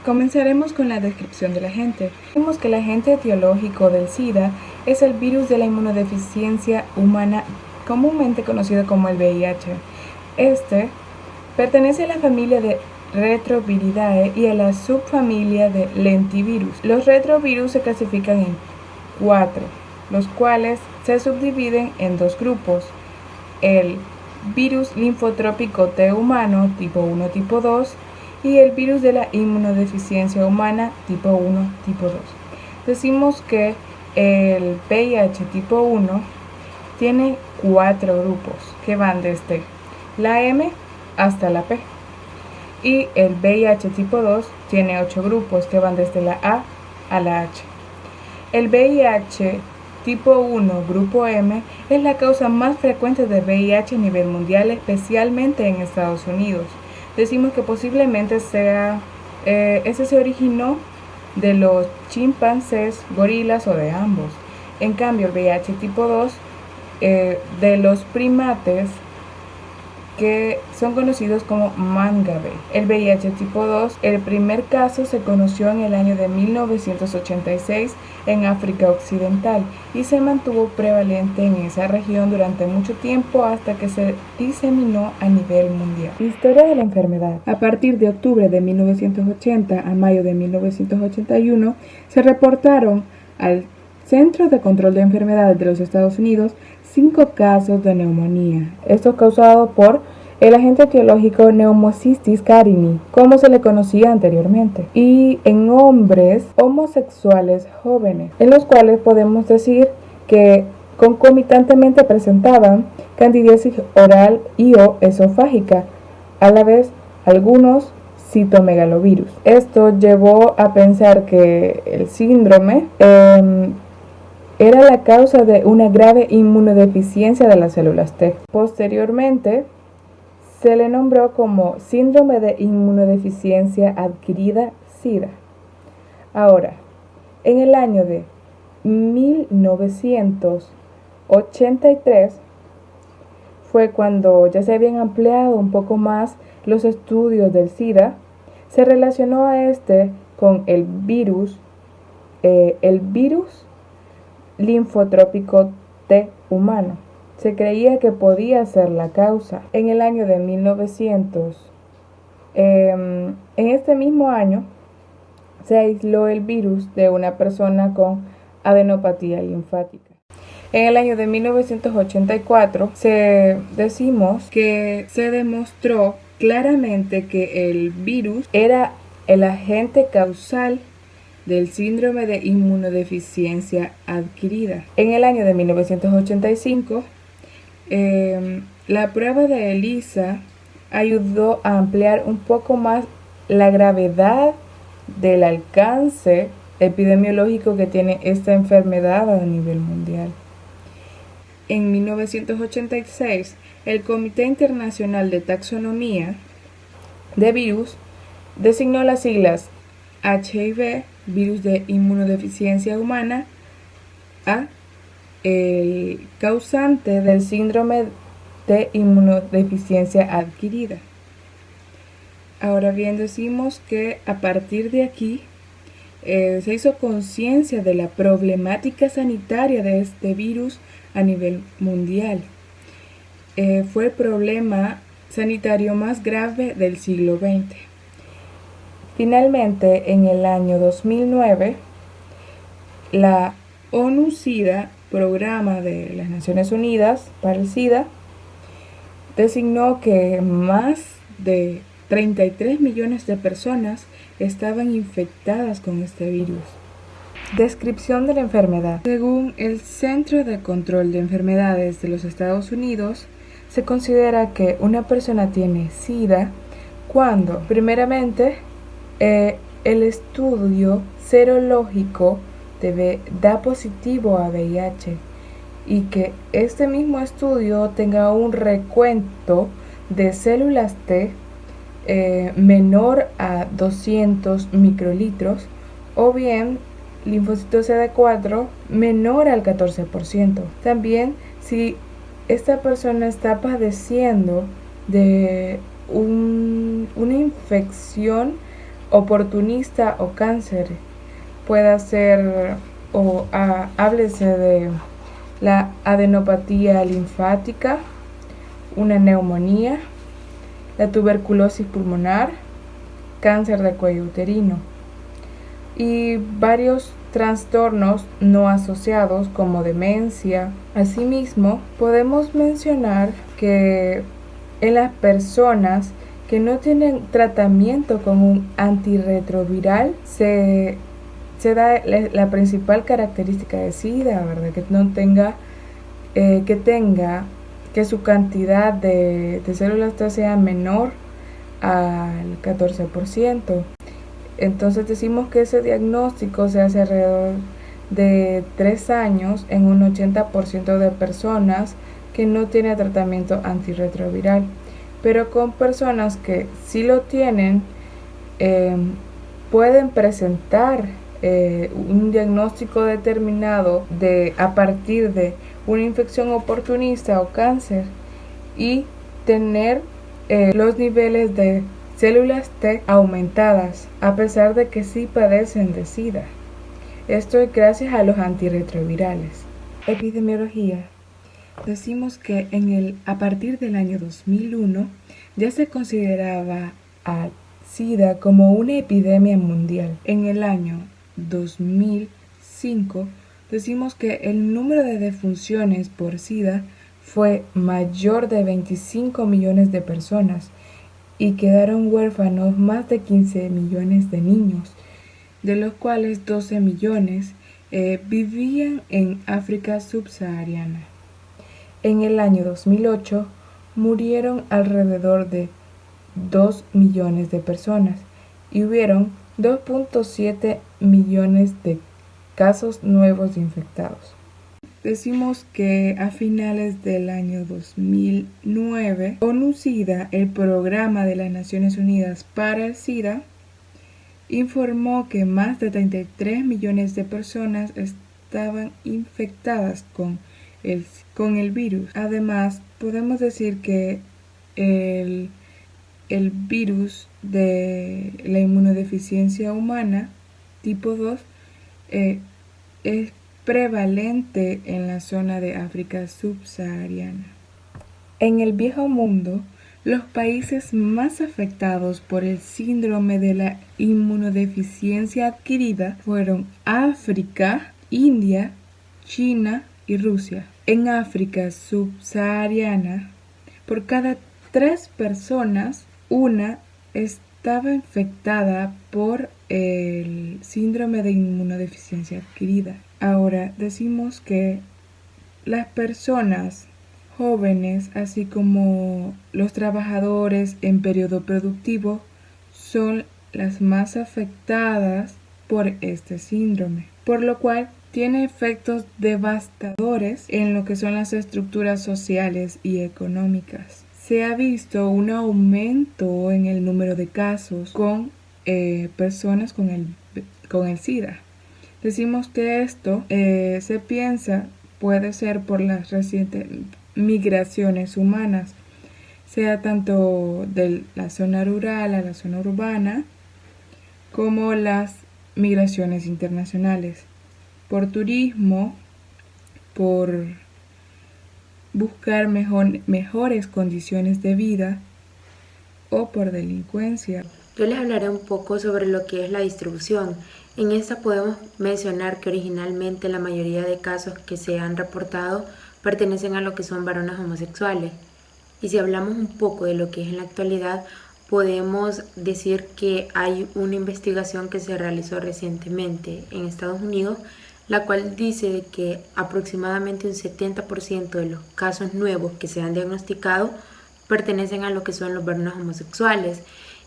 Comenzaremos con la descripción del agente. Vemos que el agente etiológico del SIDA es el virus de la inmunodeficiencia humana, comúnmente conocido como el VIH. Este pertenece a la familia de Retroviridae y a la subfamilia de Lentivirus. Los retrovirus se clasifican en 4, los cuales se subdividen en 2 grupos: el virus linfotrópico T humano tipo 1, tipo 2 y el virus de la inmunodeficiencia humana tipo 1, tipo 2. Decimos que el VIH tipo 1 tiene 4 grupos que van desde la M hasta la P, y el VIH tipo 2 tiene 8 grupos que van desde la A a la H. El VIH tipo 1, grupo M, es la causa más frecuente de VIH a nivel mundial, especialmente en Estados Unidos. Decimos que posiblemente ese se originó de los chimpancés, gorilas o de ambos. En cambio, el VIH tipo 2 de los primates, que son conocidos como Mangabe. El VIH tipo 2, el primer caso se conoció en el año de 1986 en África Occidental y se mantuvo prevalente en esa región durante mucho tiempo hasta que se diseminó a nivel mundial. Historia de la enfermedad. A partir de octubre de 1980 a mayo de 1981 se reportaron al Centro de Control de Enfermedades de los Estados Unidos 5 casos de neumonía. Esto causado por el agente etiológico Pneumocystis carini, como se le conocía anteriormente, y en hombres homosexuales jóvenes, en los cuales podemos decir que concomitantemente presentaban candidiasis oral y o esofágica, a la vez algunos citomegalovirus. Esto llevó a pensar que el síndrome era la causa de una grave inmunodeficiencia de las células T. Posteriormente, se le nombró como síndrome de inmunodeficiencia adquirida SIDA. Ahora, en el año de 1983 fue cuando ya se habían ampliado un poco más los estudios del SIDA. Se relacionó a este con el virus linfotrópico T humano. Se creía que podía ser la causa. En el año de 1900, en este mismo año, se aisló el virus de una persona con adenopatía linfática. En el año de 1984, decimos que se demostró claramente que el virus era el agente causal del síndrome de inmunodeficiencia adquirida. En el año de 1985, la prueba de ELISA ayudó a ampliar un poco más la gravedad del alcance epidemiológico que tiene esta enfermedad a nivel mundial. En 1986, el Comité Internacional de Taxonomía de Virus designó las siglas HIV, virus de inmunodeficiencia humana, a el causante del síndrome de inmunodeficiencia adquirida. Ahora bien, decimos que a partir de aquí se hizo conciencia de la problemática sanitaria de este virus a nivel mundial. Fue el problema sanitario más grave del siglo XX. Finalmente, en el año 2009, la ONU-SIDA, Programa de las Naciones Unidas para el SIDA, designó que más de 33 millones de personas estaban infectadas con este virus. Descripción de la enfermedad. Según el Centro de Control de Enfermedades de los Estados Unidos, se considera que una persona tiene SIDA cuando, primeramente, el estudio serológico da positivo a VIH y que este mismo estudio tenga un recuento de células T menor a 200 microlitros o bien linfocitos CD4 menor al 14%. También, si esta persona está padeciendo de una infección oportunista o cáncer. Puede ser háblese de la adenopatía linfática, una neumonía, la tuberculosis pulmonar, cáncer de cuello uterino y varios trastornos no asociados como demencia. Asimismo, podemos mencionar que en las personas que no tienen tratamiento con un antirretroviral se da la principal característica de SIDA, ¿verdad? Que su cantidad de células T sea menor al 14%. Entonces decimos que ese diagnóstico se hace alrededor de 3 años en un 80% de personas que no tienen tratamiento antirretroviral. Pero con personas que sí lo tienen, pueden presentar un diagnóstico determinado a partir de una infección oportunista o cáncer y tener los niveles de células T aumentadas a pesar de que sí padecen de SIDA. Esto es gracias a los antirretrovirales. Epidemiología. Decimos que a partir del año 2001 ya se consideraba al SIDA como una epidemia mundial. En el año 2005 decimos que el número de defunciones por SIDA fue mayor de 25 millones de personas y quedaron huérfanos más de 15 millones de niños, de los cuales 12 millones vivían en África subsahariana. En el año 2008 murieron alrededor de 2 millones de personas y hubieron 2.7 millones de casos nuevos de infectados. Decimos que a finales del año 2009, ONU-SIDA, el programa de las Naciones Unidas para el SIDA, informó que más de 33 millones de personas estaban infectadas con el virus. Además, podemos decir que el virus de la inmunodeficiencia humana tipo 2 es prevalente en la zona de África subsahariana. En el Viejo Mundo, los países más afectados por el síndrome de la inmunodeficiencia adquirida fueron África, India, China y Rusia. En África subsahariana, por cada 3 personas, una estaba infectada por el síndrome de inmunodeficiencia adquirida. Ahora decimos que las personas jóvenes, así como los trabajadores en periodo productivo, son las más afectadas por este síndrome, por lo cual tiene efectos devastadores en lo que son las estructuras sociales y económicas. Se ha visto un aumento en el número de casos con personas con el SIDA. Decimos que esto se piensa puede ser por las recientes migraciones humanas, sea tanto de la zona rural a la zona urbana, como las migraciones internacionales, por turismo, por buscar mejores condiciones de vida o por delincuencia. Yo les hablaré un poco sobre lo que es la distribución. En esta podemos mencionar que originalmente la mayoría de casos que se han reportado pertenecen a lo que son varones homosexuales. Y si hablamos un poco de lo que es en la actualidad, podemos decir que hay una investigación que se realizó recientemente en Estados Unidos, la cual dice que aproximadamente un 70% de los casos nuevos que se han diagnosticado pertenecen a lo que son los varones homosexuales.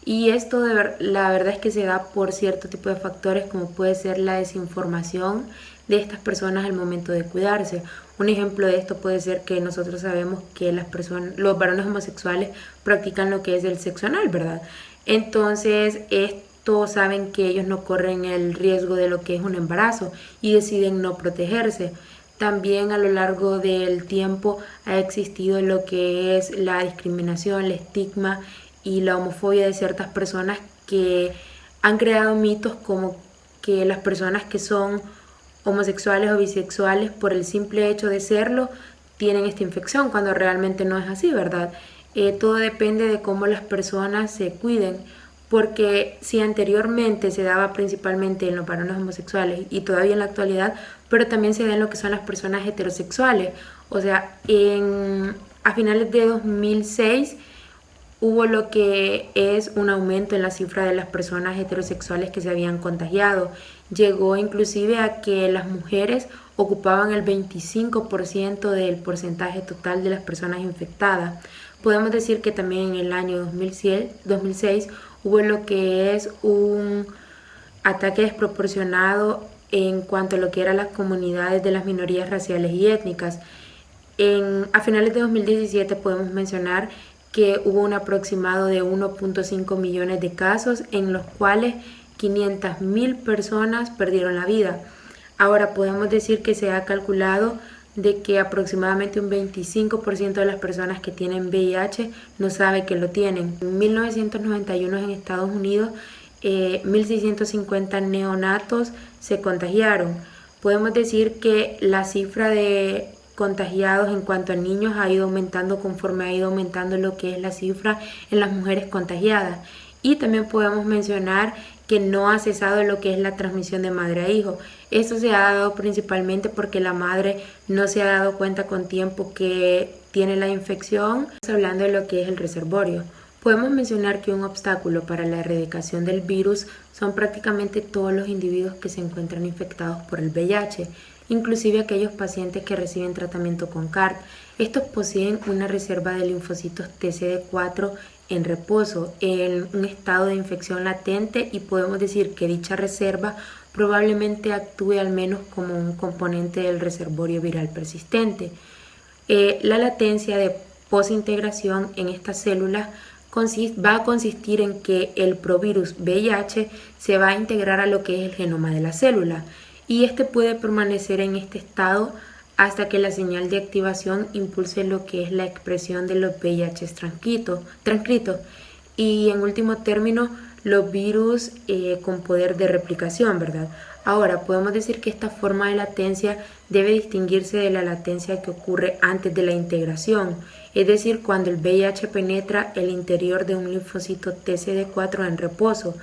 Y esto la verdad es que se da por cierto tipo de factores como puede ser la desinformación de estas personas al momento de cuidarse. Un ejemplo de esto puede ser que nosotros sabemos que los varones homosexuales practican lo que es el sexo anal, ¿verdad? Entonces, todos saben que ellos no corren el riesgo de lo que es un embarazo y deciden no protegerse. También a lo largo del tiempo ha existido lo que es la discriminación, el estigma y la homofobia de ciertas personas que han creado mitos como que las personas que son homosexuales o bisexuales por el simple hecho de serlo tienen esta infección, cuando realmente no es así, ¿verdad? Todo depende de cómo las personas se cuiden, porque si anteriormente se daba principalmente en los varones homosexuales y todavía en la actualidad, pero también se da en lo que son las personas heterosexuales. O sea, a finales de 2006 hubo lo que es un aumento en la cifra de las personas heterosexuales que se habían contagiado. Llegó inclusive a que las mujeres ocupaban el 25% del porcentaje total de las personas infectadas. Podemos decir que también en el año 2006 hubo lo que es un ataque desproporcionado en cuanto a lo que eran las comunidades de las minorías raciales y étnicas. A finales de 2017 podemos mencionar que hubo un aproximado de 1.5 millones de casos en los cuales 500.000 personas perdieron la vida. Ahora podemos decir que se ha calculado de que aproximadamente un 25% de las personas que tienen VIH no sabe que lo tienen. En 1991 en Estados Unidos 1.650 neonatos se contagiaron. Podemos decir que la cifra de contagiados en cuanto a niños ha ido aumentando conforme ha ido aumentando lo que es la cifra en las mujeres contagiadas. Y también podemos mencionar que no ha cesado lo que es la transmisión de madre a hijo. Esto se ha dado principalmente porque la madre no se ha dado cuenta con tiempo que tiene la infección. Estamos hablando de lo que es el reservorio. Podemos mencionar que un obstáculo para la erradicación del virus son prácticamente todos los individuos que se encuentran infectados por el VIH, inclusive aquellos pacientes que reciben tratamiento con CAR-T. Estos poseen una reserva de linfocitos TCD4 en reposo, en un estado de infección latente, y podemos decir que dicha reserva probablemente actúe al menos como un componente del reservorio viral persistente. La latencia de posintegración en estas células va a consistir en que el provirus VIH se va a integrar a lo que es el genoma de la célula, y este puede permanecer en este estado hasta que la señal de activación impulse lo que es la expresión de los VIH transcritos y en último término los virus con poder de replicación, ¿verdad? Ahora, podemos decir que esta forma de latencia debe distinguirse de la latencia que ocurre antes de la integración, es decir, cuando el VIH penetra el interior de un linfocito TCD4 en reposo.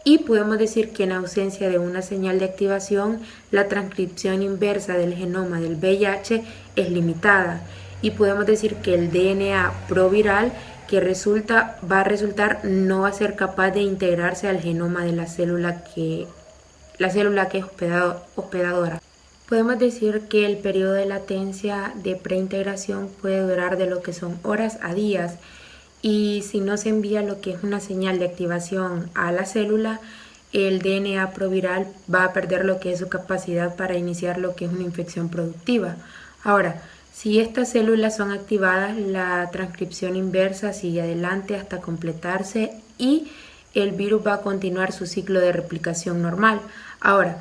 Y podemos decir que en ausencia de una señal de activación, la transcripción inversa del genoma del VIH es limitada. Y podemos decir que el DNA proviral que va a resultar no va a ser capaz de integrarse al genoma de la célula que es hospedadora. Podemos decir que el periodo de latencia de preintegración puede durar de lo que son horas a días, y si no se envía lo que es una señal de activación a la célula, el DNA proviral va a perder lo que es su capacidad para iniciar lo que es una infección productiva. Ahora, si estas células son activadas, la transcripción inversa sigue adelante hasta completarse y el virus va a continuar su ciclo de replicación normal. Ahora,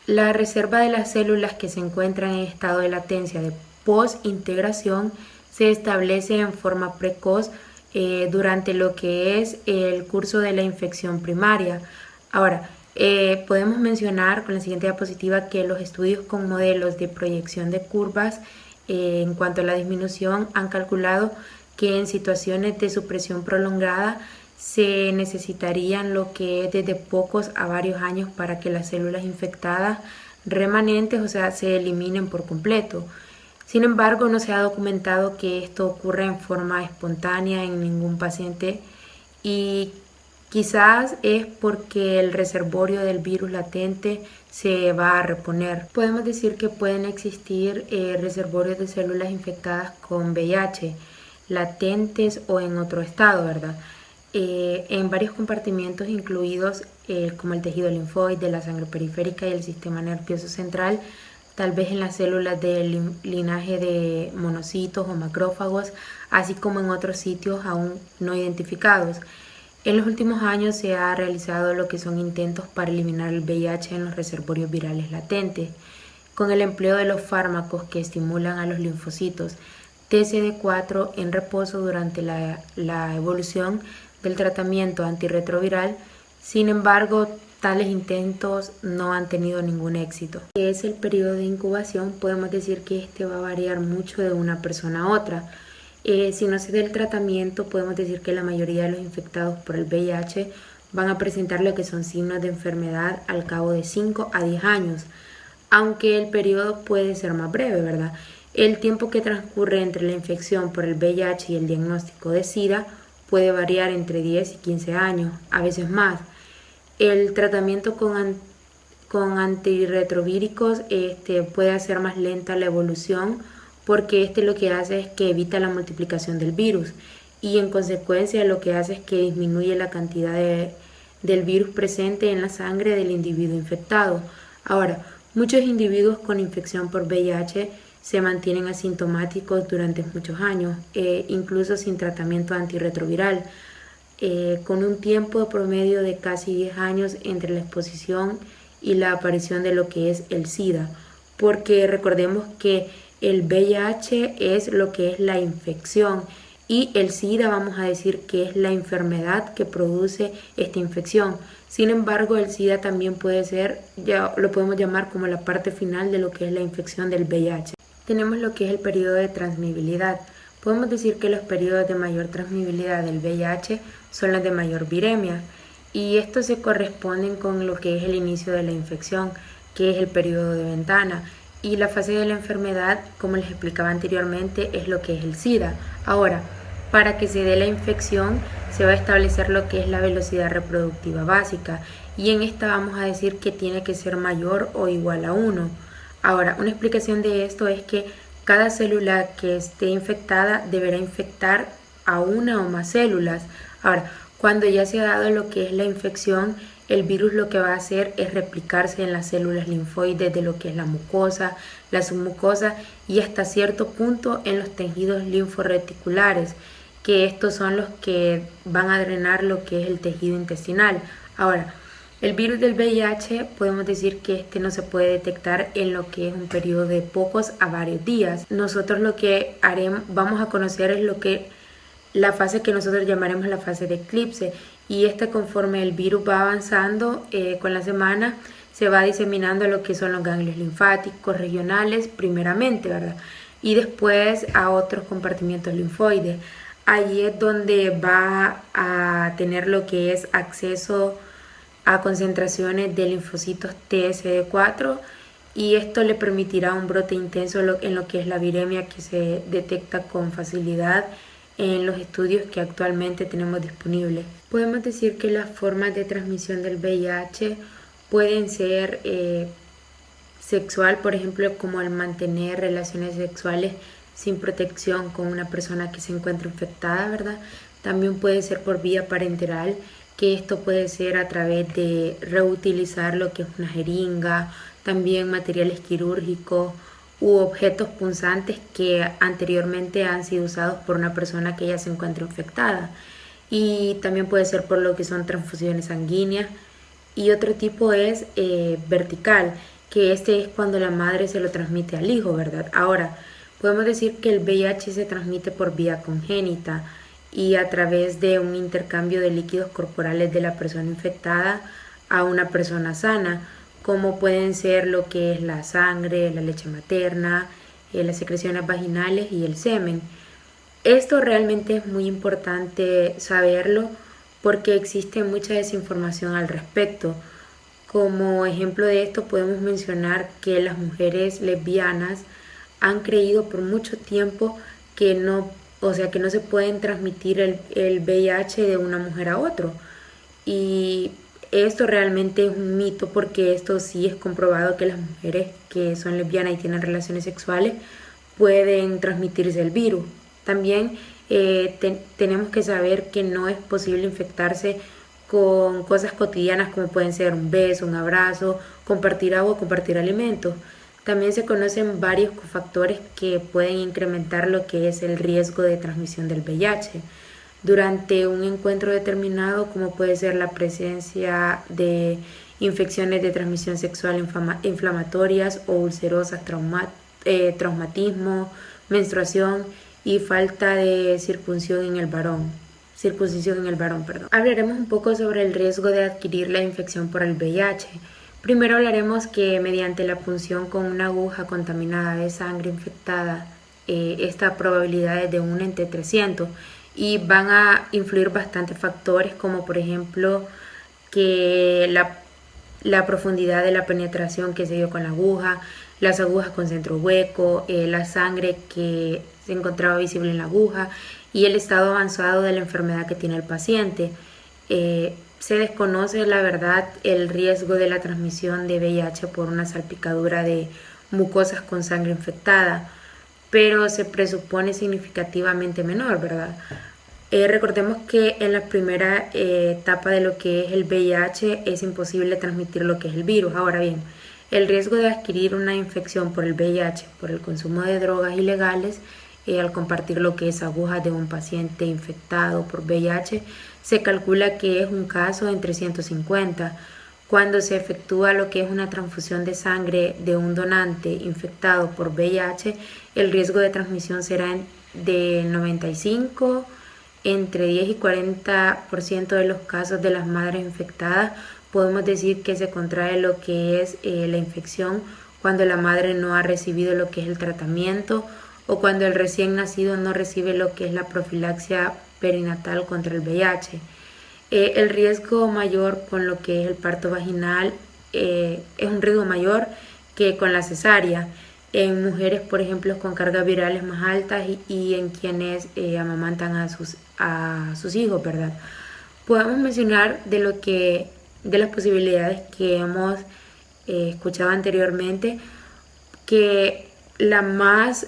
la reserva de las células que se encuentran en estado de latencia de posintegración se establece en forma precoz durante lo que es el curso de la infección primaria. Ahora, podemos mencionar con la siguiente diapositiva que los estudios con modelos de proyección de curvas en cuanto a la disminución han calculado que en situaciones de supresión prolongada se necesitarían lo que es desde pocos a varios años para que las células infectadas remanentes, o sea, se eliminen por completo. Sin embargo, no se ha documentado que esto ocurra en forma espontánea en ningún paciente, y quizás es porque el reservorio del virus latente se va a reponer. Podemos decir que pueden existir reservorios de células infectadas con VIH, latentes o en otro estado, ¿verdad? En varios compartimientos incluidos como el tejido linfoide, la sangre periférica y el sistema nervioso central, tal vez en las células del linaje de monocitos o macrófagos, así como en otros sitios aún no identificados. En los últimos años se ha realizado lo que son intentos para eliminar el VIH en los reservorios virales latentes, con el empleo de los fármacos que estimulan a los linfocitos TCD4 en reposo durante la evolución del tratamiento antirretroviral. Sin embargo, tales intentos no han tenido ningún éxito. ¿Qué es el periodo de incubación? Podemos decir que este va a variar mucho de una persona a otra. Si no se da el tratamiento, podemos decir que la mayoría de los infectados por el VIH van a presentar lo que son signos de enfermedad al cabo de 5 a 10 años, aunque el periodo puede ser más breve, ¿verdad? El tiempo que transcurre entre la infección por el VIH y el diagnóstico de SIDA puede variar entre 10 y 15 años, a veces más. El tratamiento con antirretrovíricos puede hacer más lenta la evolución porque lo que hace es que evita la multiplicación del virus y en consecuencia lo que hace es que disminuye la cantidad del virus presente en la sangre del individuo infectado. Ahora, muchos individuos con infección por VIH se mantienen asintomáticos durante muchos años, incluso sin tratamiento antirretroviral, con un tiempo promedio de casi 10 años entre la exposición y la aparición de lo que es el SIDA, porque recordemos que el VIH es lo que es la infección y el SIDA vamos a decir que es la enfermedad que produce esta infección. Sin embargo, el SIDA también puede ser, ya lo podemos llamar como la parte final de lo que es la infección del VIH. Tenemos lo que es el periodo de transmisibilidad. Podemos decir que los periodos de mayor transmisibilidad del VIH son los de mayor viremia y estos se corresponden con lo que es el inicio de la infección, que es el periodo de ventana, y la fase de la enfermedad, como les explicaba anteriormente, es lo que es el SIDA. Ahora, para que se dé la infección se va a establecer lo que es la velocidad reproductiva básica y en esta vamos a decir que tiene que ser mayor o igual a 1. Ahora, una explicación de esto es que cada célula que esté infectada deberá infectar a una o más células. Ahora, cuando ya se ha dado lo que es la infección, el virus lo que va a hacer es replicarse en las células linfoides de lo que es la mucosa, la submucosa y hasta cierto punto en los tejidos linforreticulares, que estos son los que van a drenar lo que es el tejido intestinal. Ahora, el virus del VIH podemos decir que no se puede detectar en lo que es un periodo de pocos a varios días. Nosotros lo que vamos a conocer es lo que la fase que nosotros llamaremos la fase de eclipse y conforme el virus va avanzando con la semana se va diseminando lo que son los ganglios linfáticos regionales primeramente, ¿verdad? Y después a otros compartimientos linfoides. Allí es donde va a tener lo que es acceso a concentraciones de linfocitos TSD4 y esto le permitirá un brote intenso en lo que es la viremia que se detecta con facilidad en los estudios que actualmente tenemos disponibles. Podemos decir que las formas de transmisión del VIH pueden ser sexual, por ejemplo, como el mantener relaciones sexuales sin protección con una persona que se encuentra infectada, ¿verdad? También puede ser por vía parenteral, que esto puede ser a través de reutilizar lo que es una jeringa, también materiales quirúrgicos u objetos punzantes que anteriormente han sido usados por una persona que ya se encuentra infectada. Y también puede ser por lo que son transfusiones sanguíneas. Y otro tipo es vertical, que es cuando la madre se lo transmite al hijo, ¿verdad? Ahora, podemos decir que el VIH se transmite por vía congénita y a través de un intercambio de líquidos corporales de la persona infectada a una persona sana, como pueden ser lo que es la sangre, la leche materna, las secreciones vaginales y el semen. Esto realmente es muy importante saberlo porque existe mucha desinformación al respecto. Como ejemplo de esto podemos mencionar que las mujeres lesbianas han creído por mucho tiempo que no se pueden transmitir el VIH de una mujer a otro. Y esto realmente es un mito porque esto sí es comprobado que las mujeres que son lesbianas y tienen relaciones sexuales pueden transmitirse el virus. También tenemos que saber que no es posible infectarse con cosas cotidianas como pueden ser un beso, un abrazo, compartir agua, compartir alimentos. También se conocen varios cofactores que pueden incrementar lo que es el riesgo de transmisión del VIH durante un encuentro determinado, como puede ser la presencia de infecciones de transmisión sexual inflamatorias o ulcerosas, traumatismo, menstruación y falta de circuncisión en el varón. circuncisión en el varón. Hablaremos un poco sobre el riesgo de adquirir la infección por el VIH. Primero hablaremos que mediante la punción con una aguja contaminada de sangre infectada, esta probabilidad es de 1 entre 300 y van a influir bastantes factores como por ejemplo que la profundidad de la penetración que se dio con la aguja, las agujas con centro hueco, la sangre que se encontraba visible en la aguja y el estado avanzado de la enfermedad que tiene el paciente. Se desconoce la verdad el riesgo de la transmisión de VIH por una salpicadura de mucosas con sangre infectada, pero se presupone significativamente menor, ¿verdad? Recordemos que en la primera etapa de lo que es el VIH es imposible transmitir lo que es el virus. Ahora bien, el riesgo de adquirir una infección por el VIH por el consumo de drogas ilegales al compartir lo que es agujas de un paciente infectado por VIH se calcula que es un caso en 350. Cuando se efectúa lo que es una transfusión de sangre de un donante infectado por VIH, el riesgo de transmisión será de 95, entre 10 y 40% de los casos de las madres infectadas. Podemos decir que se contrae lo que es la infección cuando la madre no ha recibido lo que es el tratamiento o cuando el recién nacido no recibe lo que es la profilaxia perinatal contra el VIH. El riesgo mayor con lo que es el parto vaginal es un riesgo mayor que con la cesárea en mujeres, por ejemplo, con cargas virales más altas y en quienes amamantan a sus hijos, ¿verdad? Podemos mencionar de las posibilidades que hemos escuchado anteriormente, que la más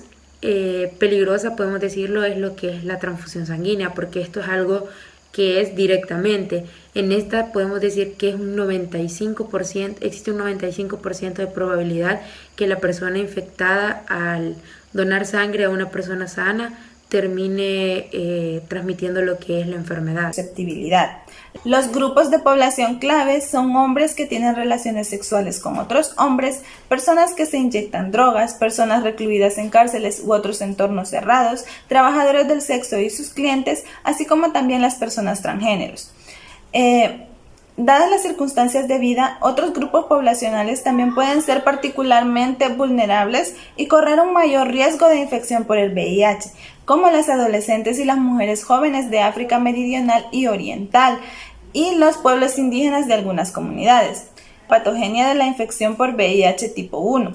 peligrosa, podemos decirlo, es lo que es la transfusión sanguínea, porque esto es algo que es directamente. En esta podemos decir que es un 95%, existe un 95% de probabilidad que la persona infectada al donar sangre a una persona sana termine transmitiendo lo que es la enfermedad. Susceptibilidad. Los grupos de población claves son hombres que tienen relaciones sexuales con otros hombres, personas que se inyectan drogas, personas recluidas en cárceles u otros entornos cerrados, trabajadores del sexo y sus clientes, así como también las personas transgéneros. Dadas las circunstancias de vida, otros grupos poblacionales también pueden ser particularmente vulnerables y correr un mayor riesgo de infección por el VIH, como las adolescentes y las mujeres jóvenes de África meridional y oriental y los pueblos indígenas de algunas comunidades. Patogenia de la infección por VIH tipo 1.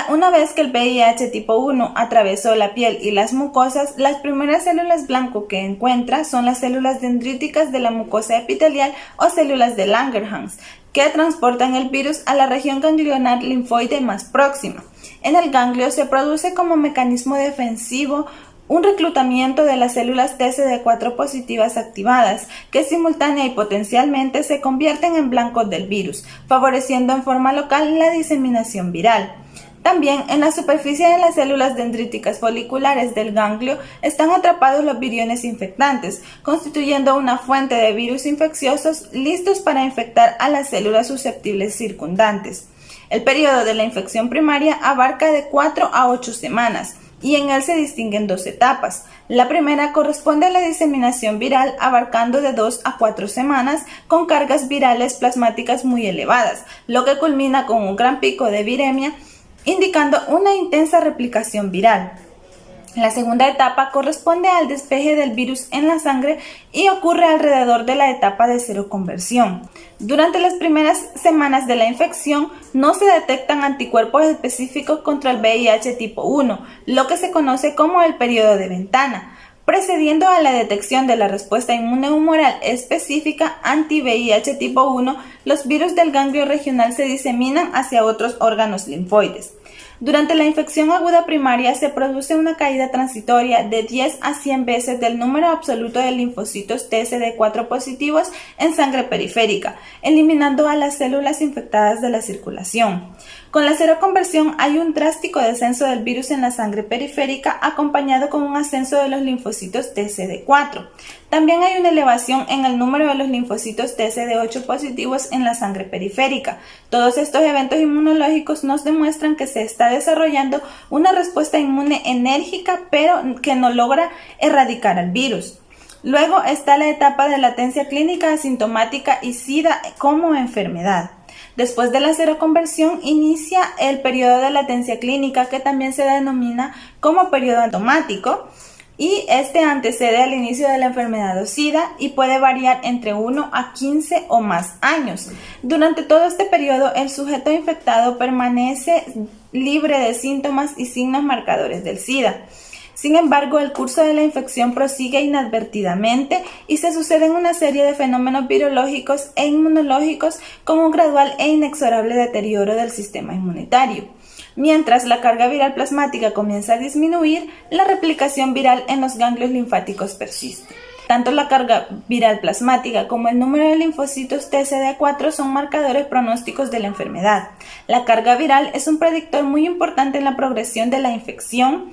Una vez que el VIH tipo 1 atravesó la piel y las mucosas, las primeras células blanco que encuentra son las células dendríticas de la mucosa epitelial o células de Langerhans, que transportan el virus a la región ganglionar linfoide más próxima. En el ganglio se produce como mecanismo defensivo un reclutamiento de las células TCD4 positivas activadas, que simultánea y potencialmente se convierten en blancos del virus, favoreciendo en forma local la diseminación viral. También en la superficie de las células dendríticas foliculares del ganglio están atrapados los viriones infectantes, constituyendo una fuente de virus infecciosos listos para infectar a las células susceptibles circundantes. El periodo de la infección primaria abarca de 4 a 8 semanas y en él se distinguen 2 etapas. La primera corresponde a la diseminación viral, abarcando de 2 a 4 semanas con cargas virales plasmáticas muy elevadas, lo que culmina con un gran pico de viremia, indicando una intensa replicación viral. La segunda etapa corresponde al despeje del virus en la sangre y ocurre alrededor de la etapa de seroconversión. Durante las primeras semanas de la infección no se detectan anticuerpos específicos contra el VIH tipo 1, lo que se conoce como el periodo de ventana. Precediendo a la detección de la respuesta inmune humoral específica anti-VIH tipo 1, los virus del ganglio regional se diseminan hacia otros órganos linfoides. Durante la infección aguda primaria se produce una caída transitoria de 10 a 100 veces del número absoluto de linfocitos TCD4 positivos en sangre periférica, eliminando a las células infectadas de la circulación. Con la seroconversión hay un drástico descenso del virus en la sangre periférica acompañado con un ascenso de los linfocitos TCD4. También hay una elevación en el número de los linfocitos TCD8 positivos en la sangre periférica. Todos estos eventos inmunológicos nos demuestran que se está desarrollando una respuesta inmune enérgica pero que no logra erradicar al virus. Luego está la etapa de latencia clínica asintomática y SIDA como enfermedad. Después de la seroconversión inicia el periodo de latencia clínica, que también se denomina como periodo asintomático, y este antecede al inicio de la enfermedad o SIDA y puede variar entre 1 a 15 o más años. Durante todo este periodo, el sujeto infectado permanece libre de síntomas y signos marcadores del SIDA. Sin embargo, el curso de la infección prosigue inadvertidamente y se suceden una serie de fenómenos virológicos e inmunológicos con un gradual e inexorable deterioro del sistema inmunitario. Mientras la carga viral plasmática comienza a disminuir, la replicación viral en los ganglios linfáticos persiste. Tanto la carga viral plasmática como el número de linfocitos TCD4 son marcadores pronósticos de la enfermedad. La carga viral es un predictor muy importante en la progresión de la infección,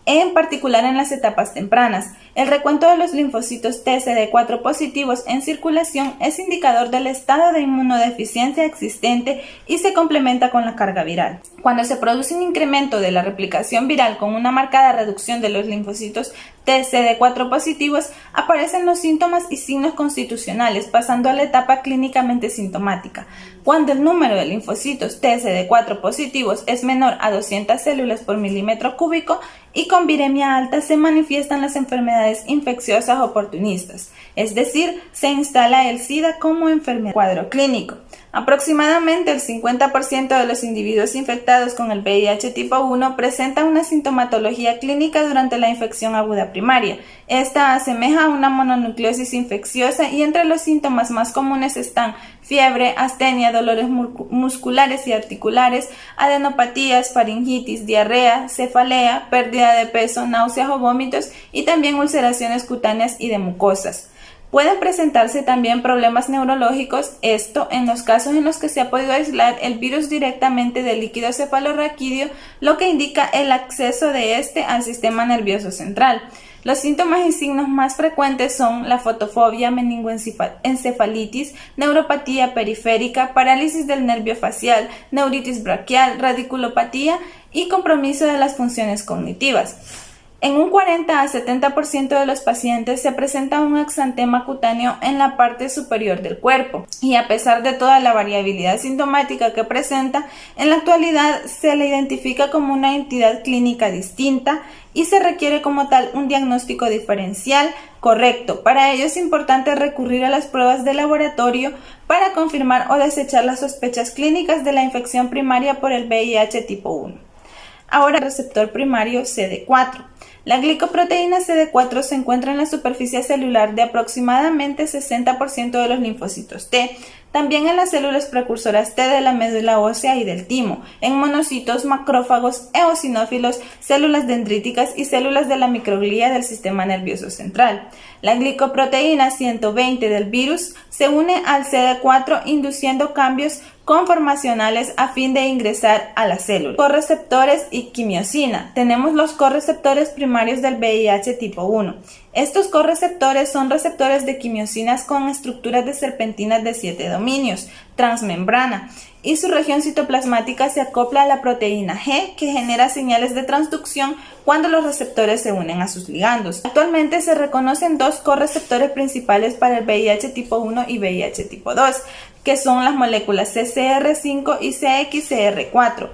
en particular en las etapas tempranas. El recuento de los linfocitos TCD4 positivos en circulación es indicador del estado de inmunodeficiencia existente y se complementa con la carga viral. Cuando se produce un incremento de la replicación viral con una marcada reducción de los linfocitos TCD4 positivos, aparecen los síntomas y signos constitucionales, pasando a la etapa clínicamente sintomática. Cuando el número de linfocitos TCD4 positivos es menor a 200 células por milímetro cúbico y con viremia alta, se manifiestan las enfermedades infecciosas oportunistas, es decir, se instala el SIDA como enfermedad. Cuadro clínico. Aproximadamente el 50% de los individuos infectados con el VIH tipo 1 presentan una sintomatología clínica durante la infección aguda primaria. Esta asemeja a una mononucleosis infecciosa y entre los síntomas más comunes están fiebre, astenia, dolores musculares y articulares, adenopatías, faringitis, diarrea, cefalea, pérdida de peso, náuseas o vómitos y también ulceraciones cutáneas y de mucosas. Pueden presentarse también problemas neurológicos, esto en los casos en los que se ha podido aislar el virus directamente del líquido cefalorraquídeo, lo que indica el acceso de este al sistema nervioso central. Los síntomas y signos más frecuentes son la fotofobia, meningoencefalitis, neuropatía periférica, parálisis del nervio facial, neuritis braquial, radiculopatía y compromiso de las funciones cognitivas. En un 40 a 70% de los pacientes se presenta un exantema cutáneo en la parte superior del cuerpo y a pesar de toda la variabilidad sintomática que presenta, en la actualidad se le identifica como una entidad clínica distinta y se requiere como tal un diagnóstico diferencial correcto. Para ello es importante recurrir a las pruebas de laboratorio para confirmar o desechar las sospechas clínicas de la infección primaria por el VIH tipo 1. Ahora, el receptor primario CD4. La glicoproteína CD4 se encuentra en la superficie celular de aproximadamente 60% de los linfocitos T, también en las células precursoras T de la médula ósea y del timo, en monocitos, macrófagos, eosinófilos, células dendríticas y células de la microglía del sistema nervioso central. La glicoproteína 120 del virus se une al CD4 induciendo cambios conformacionales a fin de ingresar a la célula. Correceptores y quimiosina. Tenemos los correceptores primarios del VIH tipo 1. Estos correceptores son receptores de quimiosinas con estructuras de serpentinas de 7 dominios, transmembrana, y su región citoplasmática se acopla a la proteína G, que genera señales de transducción cuando los receptores se unen a sus ligandos. Actualmente se reconocen dos correceptores principales para el VIH tipo 1 y VIH tipo 2, que son las moléculas CCR5 y CXCR4.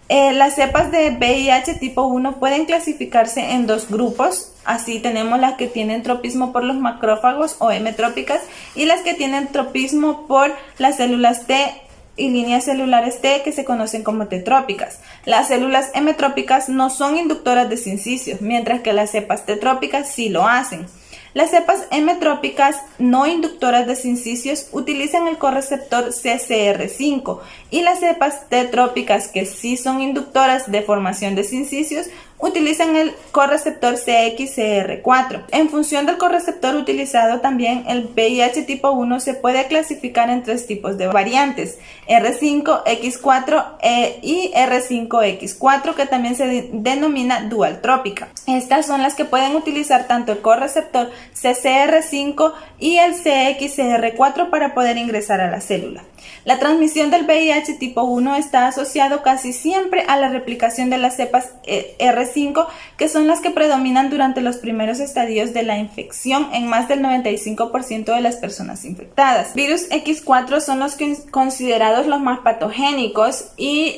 Las cepas de VIH tipo 1 pueden clasificarse en dos grupos. Así tenemos las que tienen tropismo por los macrófagos o M-trópicas y las que tienen tropismo por las células T y líneas celulares T, que se conocen como T-trópicas. Las células M-trópicas no son inductoras de sincicios, mientras que las cepas T-trópicas sí lo hacen. Las cepas M-trópicas no inductoras de sincicios utilizan el correceptor CCR5 y las cepas T-trópicas que sí son inductoras de formación de sincicios utilizan el correceptor CXCR4. En función del correceptor utilizado, también el VIH tipo 1 se puede clasificar en tres tipos de variantes, R5X4 y R5X4, que también se denomina dual trópica. Estas son las que pueden utilizar tanto el correceptor CCR5 y el CXCR4 para poder ingresar a la célula. La transmisión del VIH tipo 1 está asociado casi siempre a la replicación de las cepas R5 CCR5, que son las que predominan durante los primeros estadios de la infección en más del 95% de las personas infectadas. Virus X4 son los considerados los más patogénicos y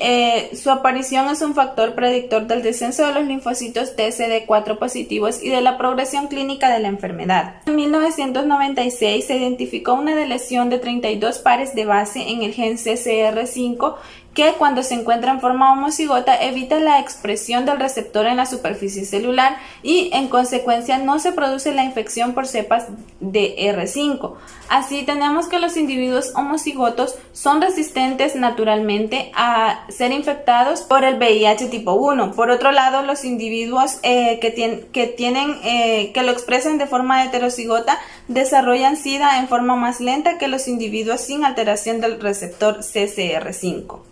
su aparición es un factor predictor del descenso de los linfocitos TCD4 positivos y de la progresión clínica de la enfermedad. En 1996 se identificó una deleción de 32 pares de base en el gen CCR5 que cuando se encuentra en forma homocigota evita la expresión del receptor en la superficie celular y en consecuencia no se produce la infección por cepas de R5. Así tenemos que los individuos homocigotos son resistentes naturalmente a ser infectados por el VIH tipo 1. Por otro lado, los individuos que lo expresan de forma heterocigota desarrollan SIDA en forma más lenta que los individuos sin alteración del receptor CCR5.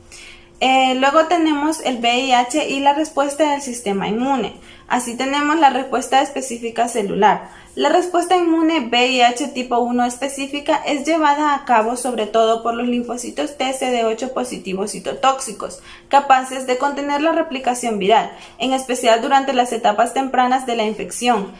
Luego tenemos el VIH y la respuesta del sistema inmune. Así tenemos la respuesta específica celular. La respuesta inmune VIH tipo 1 específica es llevada a cabo sobre todo por los linfocitos TCD8 positivos citotóxicos, capaces de contener la replicación viral, en especial durante las etapas tempranas de la infección.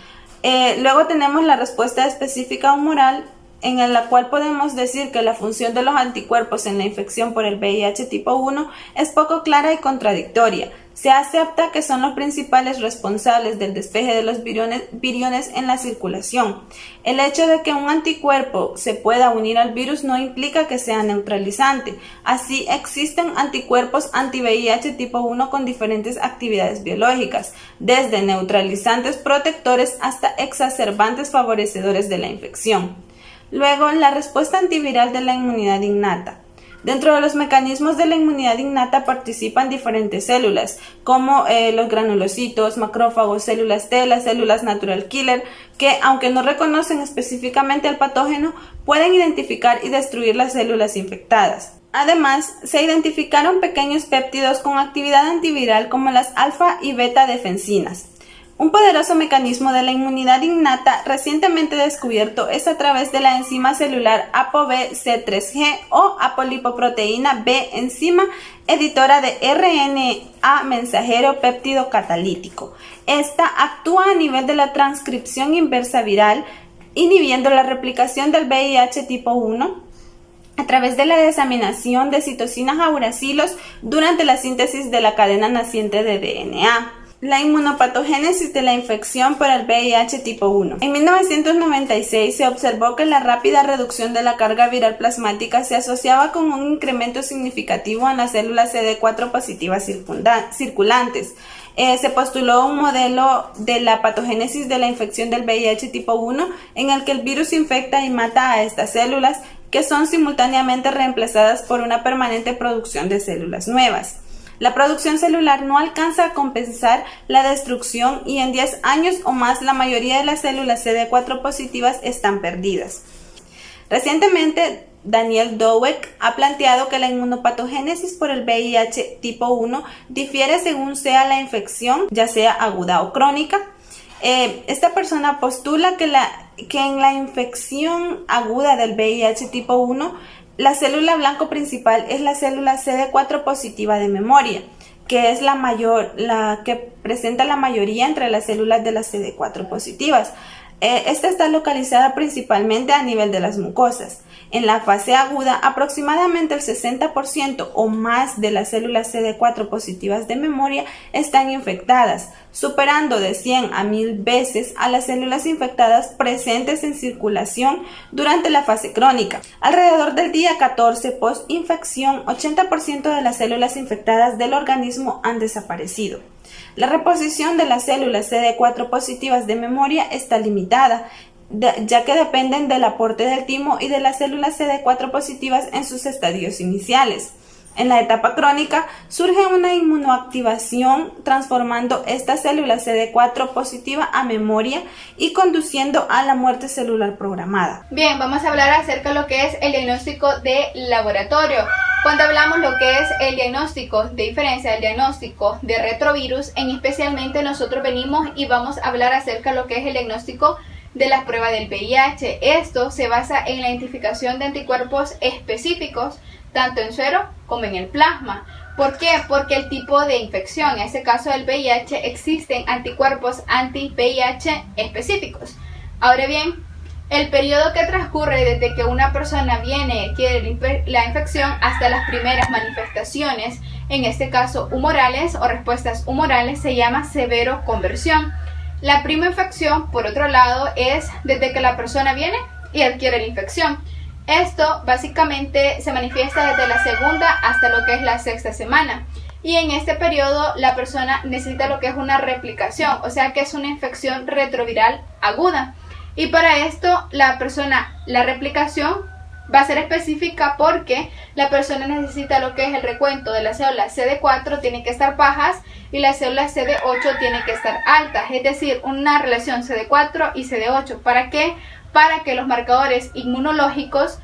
Luego tenemos la respuesta específica humoral, en la cual podemos decir que la función de los anticuerpos en la infección por el VIH tipo 1 es poco clara y contradictoria. Se acepta que son los principales responsables del despeje de los viriones en la circulación. El hecho de que un anticuerpo se pueda unir al virus no implica que sea neutralizante. Así existen anticuerpos anti-VIH tipo 1 con diferentes actividades biológicas, desde neutralizantes protectores hasta exacerbantes favorecedores de la infección. Luego, la respuesta antiviral de la inmunidad innata. Dentro de los mecanismos de la inmunidad innata participan diferentes células, como los granulocitos, macrófagos, células T, las células natural killer, que aunque no reconocen específicamente al patógeno, pueden identificar y destruir las células infectadas. Además, se identificaron pequeños péptidos con actividad antiviral como las alfa y beta defensinas. Un poderoso mecanismo de la inmunidad innata recientemente descubierto es a través de la enzima celular ApoB-C3G o apolipoproteína B enzima editora de RNA mensajero péptido catalítico. Esta actúa a nivel de la transcripción inversa viral, inhibiendo la replicación del VIH tipo 1 a través de la desaminación de citocinas a uracilos durante la síntesis de la cadena naciente de DNA. La inmunopatogénesis de la infección por el VIH tipo 1. En 1996 se observó que la rápida reducción de la carga viral plasmática se asociaba con un incremento significativo en las células CD4 positivas circulantes. Se postuló un modelo de la patogénesis de la infección del VIH tipo 1 en el que el virus infecta y mata a estas células, que son simultáneamente reemplazadas por una permanente producción de células nuevas. La producción celular no alcanza a compensar la destrucción y en 10 años o más la mayoría de las células CD4 positivas están perdidas. Recientemente, Daniel Dweck ha planteado que la inmunopatogénesis por el VIH tipo 1 difiere según sea la infección, ya sea aguda o crónica. Esta persona postula que en la infección aguda del VIH tipo 1, la célula blanco principal es la célula CD4 positiva de memoria, que es la que presenta la mayoría entre las células de las CD4 positivas. Esta está localizada principalmente a nivel de las mucosas. En la fase aguda, aproximadamente el 60% o más de las células CD4 positivas de memoria están infectadas, superando de 100 a 1000 veces a las células infectadas presentes en circulación durante la fase crónica. Alrededor del día 14 post-infección, 80% de las células infectadas del organismo han desaparecido. La reposición de las células CD4 positivas de memoria está limitada, ya que dependen del aporte del timo y de las células CD4 positivas en sus estadios iniciales. En la etapa crónica surge una inmunoactivación transformando estas células CD4 positiva a memoria y conduciendo a la muerte celular programada. Bien, vamos a hablar acerca de lo que es el diagnóstico de laboratorio. Cuando hablamos lo que es el diagnóstico, de diferencia del diagnóstico de retrovirus, especialmente nosotros venimos y vamos a hablar acerca de lo que es el diagnóstico de la prueba del VIH. Esto se basa en la identificación de anticuerpos específicos tanto en suero como en el plasma. ¿Por qué? Porque el tipo de infección, en este caso del VIH, existen anticuerpos anti-VIH específicos. Ahora bien, el periodo que transcurre desde que una persona viene y adquiere la infección hasta las primeras manifestaciones, en este caso humorales o respuestas humorales, se llama severo conversión. La prima infección, por otro lado, es desde que la persona viene y adquiere la infección. Esto básicamente se manifiesta desde la segunda hasta lo que es la sexta semana. Y en este periodo la persona necesita lo que es una replicación, o sea que es una infección retroviral aguda. Y para esto la replicación va a ser específica porque la persona necesita lo que es el recuento de las células CD4, tiene que estar bajas, y las células CD8 tienen que estar altas, es decir, una relación CD4 y CD8. ¿Para qué? Para que los marcadores inmunológicos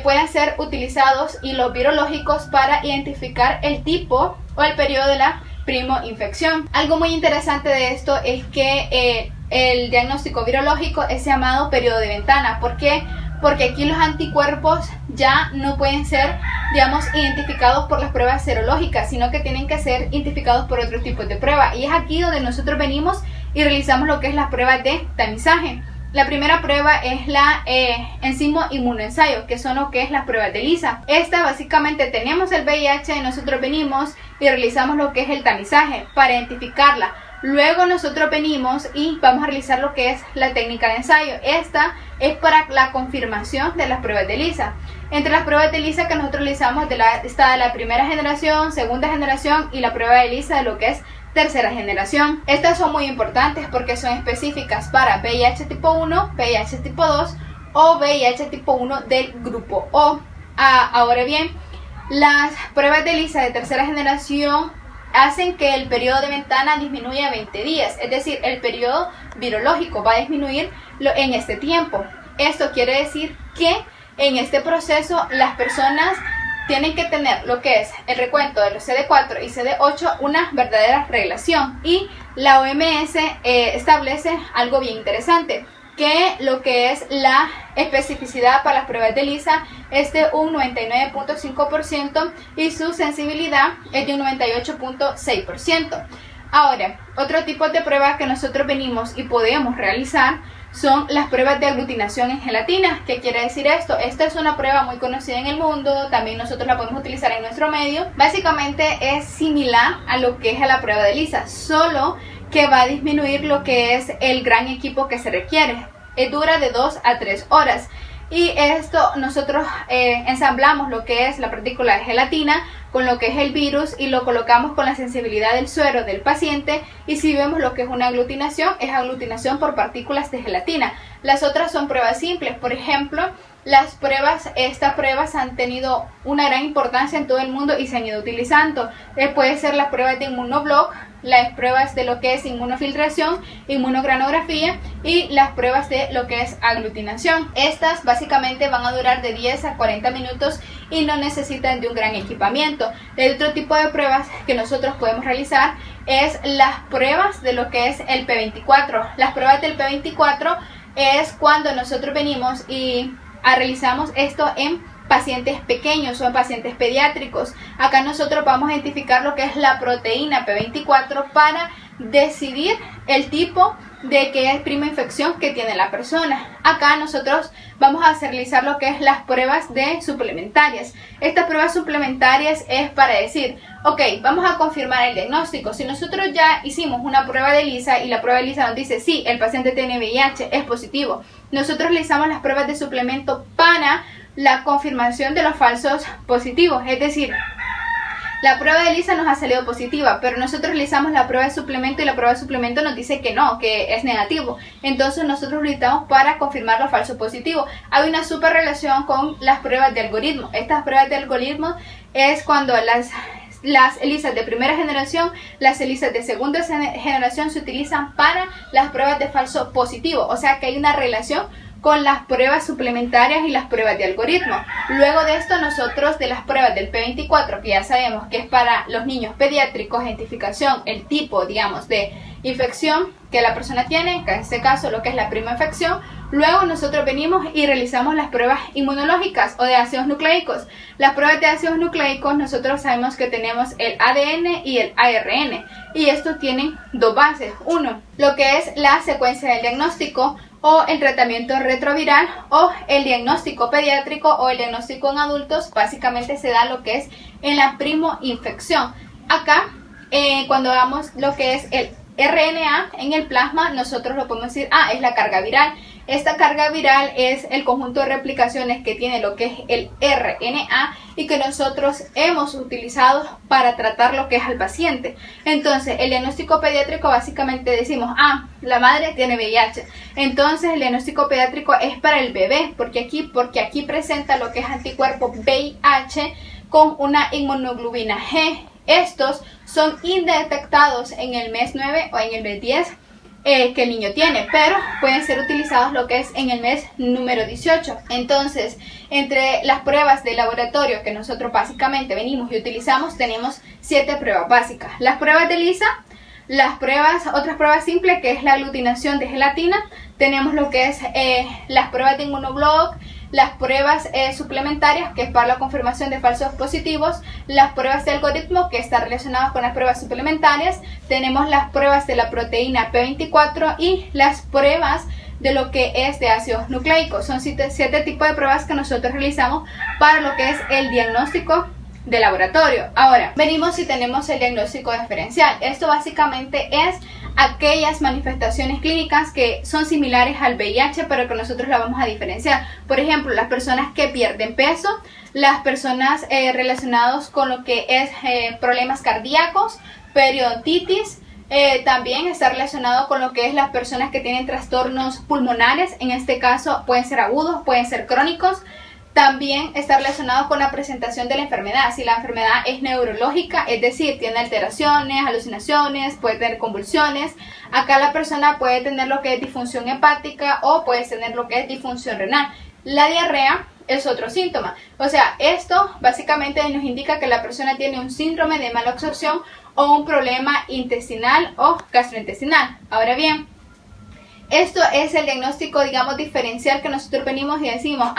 puedan ser utilizados y los virológicos para identificar el tipo o el periodo de la primo-infección. Algo muy interesante de esto es que el diagnóstico virológico es llamado periodo de ventana. ¿Por qué? Porque aquí los anticuerpos ya no pueden ser, digamos, identificados por las pruebas serológicas, sino que tienen que ser identificados por otro tipo de prueba. Y es aquí donde nosotros venimos y realizamos lo que es las pruebas de tamizaje. La primera prueba es la enzimo inmunoensayo, que son lo que es las pruebas de ELISA. Esta básicamente tenemos el VIH, nosotros venimos y realizamos lo que es el tamizaje para identificarla. Luego nosotros venimos y vamos a realizar lo que es la técnica de ensayo. Esta es para la confirmación de las pruebas de ELISA. Entre las pruebas de ELISA que nosotros realizamos está la primera generación, segunda generación y la prueba de ELISA de lo que es tercera generación. Estas son muy importantes porque son específicas para VIH tipo 1, VIH tipo 2 o VIH tipo 1 del grupo O. Ahora bien, las pruebas de ELISA de tercera generación hacen que el periodo de ventana disminuya a 20 días, es decir, el periodo virológico va a disminuir en este tiempo. Esto quiere decir que en este proceso las personas tienen que tener lo que es el recuento de los CD4 y CD8 una verdadera relación, y la OMS establece algo bien interesante, que lo que es la especificidad para las pruebas de ELISA es de un 99.5% y su sensibilidad es de un 98.6%. Ahora, otro tipo de pruebas que nosotros venimos y podemos realizar son las pruebas de aglutinación en gelatina. ¿Qué quiere decir esto? Esta es una prueba muy conocida en el mundo, también nosotros la podemos utilizar en nuestro medio. Básicamente es similar a lo que es a la prueba de ELISA, solo que va a disminuir lo que es el gran equipo que se requiere. Dura de 2 a 3 horas. Y esto nosotros ensamblamos lo que es la partícula de gelatina con lo que es el virus y lo colocamos con la sensibilidad del suero del paciente, y si vemos lo que es una aglutinación, es aglutinación por partículas de gelatina. Las otras son pruebas simples. Por ejemplo, estas pruebas han tenido una gran importancia en todo el mundo y se han ido utilizando. Puede ser las pruebas de inmunoblock, las pruebas de lo que es inmunofiltración, inmunogranografía y las pruebas de lo que es aglutinación. Estas básicamente van a durar de 10 a 40 minutos y no necesitan de un gran equipamiento. El otro tipo de pruebas que nosotros podemos realizar es las pruebas de lo que es el P24. Las pruebas del P24 es cuando nosotros venimos y realizamos esto en pacientes pequeños o en pacientes pediátricos. Acá nosotros vamos a identificar lo que es la proteína P24 para decidir el tipo de qué es prima infección que tiene la persona. Acá nosotros vamos a realizar lo que es las pruebas suplementarias. Estas pruebas suplementarias es para decir, ok, vamos a confirmar el diagnóstico. Si nosotros ya hicimos una prueba de ELISA y la prueba de ELISA nos dice sí, el paciente tiene VIH, es positivo, nosotros realizamos las pruebas de suplemento para la confirmación de los falsos positivos. Es decir, la prueba de ELISA nos ha salido positiva, pero nosotros realizamos la prueba de suplemento y la prueba de suplemento nos dice que no, que es negativo. Entonces nosotros lo necesitamos para confirmar los falsos positivos. Hay una super relación con las pruebas de algoritmo. Estas pruebas de algoritmo es cuando las ELISAs de primera generación, las ELISAs de segunda generación se utilizan para las pruebas de falso positivo. O sea que hay una relación con las pruebas suplementarias y las pruebas de algoritmo. Luego de esto nosotros de las pruebas del P24, que ya sabemos que es para los niños pediátricos, identificación, el tipo, digamos, de infección que la persona tiene, que en este caso lo que es la prima infección. Luego nosotros venimos y realizamos las pruebas inmunológicas o de ácidos nucleicos. Las pruebas de ácidos nucleicos nosotros sabemos que tenemos el ADN y el ARN y estos tienen dos bases. Uno, lo que es la secuencia del diagnóstico o el tratamiento retroviral o el diagnóstico pediátrico o el diagnóstico en adultos. Básicamente se da lo que es en la primoinfección. Acá cuando hagamos lo que es el RNA en el plasma, nosotros lo podemos decir, es la carga viral. Esta carga viral es el conjunto de replicaciones que tiene lo que es el RNA y que nosotros hemos utilizado para tratar lo que es al paciente. Entonces, el diagnóstico pediátrico básicamente decimos, la madre tiene VIH. Entonces, el diagnóstico pediátrico es para el bebé, porque aquí presenta lo que es anticuerpo VIH con una inmunoglobulina G. Estos son indetectados en el mes 9 o en el mes 10 que el niño tiene, pero pueden ser utilizados lo que es en el mes número 18. Entonces, entre las pruebas de laboratorio que nosotros básicamente venimos y utilizamos, tenemos 7 pruebas básicas. Las pruebas de ELISA, otras pruebas simples, que es la aglutinación de gelatina, tenemos lo que es las pruebas de inmunoblog, las pruebas suplementarias, que es para la confirmación de falsos positivos, las pruebas de algoritmo, que están relacionadas con las pruebas suplementarias, tenemos las pruebas de la proteína P24 y las pruebas de lo que es de ácidos nucleicos. Son 7 tipos de pruebas que nosotros realizamos para lo que es el diagnóstico de laboratorio. Ahora, venimos y tenemos el diagnóstico diferencial. Esto básicamente es aquellas manifestaciones clínicas que son similares al VIH, pero que nosotros la vamos a diferenciar. Por ejemplo, las personas que pierden peso, las personas relacionadas con lo que es problemas cardíacos, periodontitis, también está relacionado con lo que es las personas que tienen trastornos pulmonares. En este caso pueden ser agudos, pueden ser crónicos. También está relacionado con la presentación de la enfermedad. Si la enfermedad es neurológica, es decir, tiene alteraciones, alucinaciones, puede tener convulsiones. Acá la persona puede tener lo que es disfunción hepática o puede tener lo que es disfunción renal. La diarrea es otro síntoma. O sea, esto básicamente nos indica que la persona tiene un síndrome de mala absorción o un problema intestinal o gastrointestinal. Ahora bien, esto es el diagnóstico, digamos, diferencial que nosotros venimos y decimos,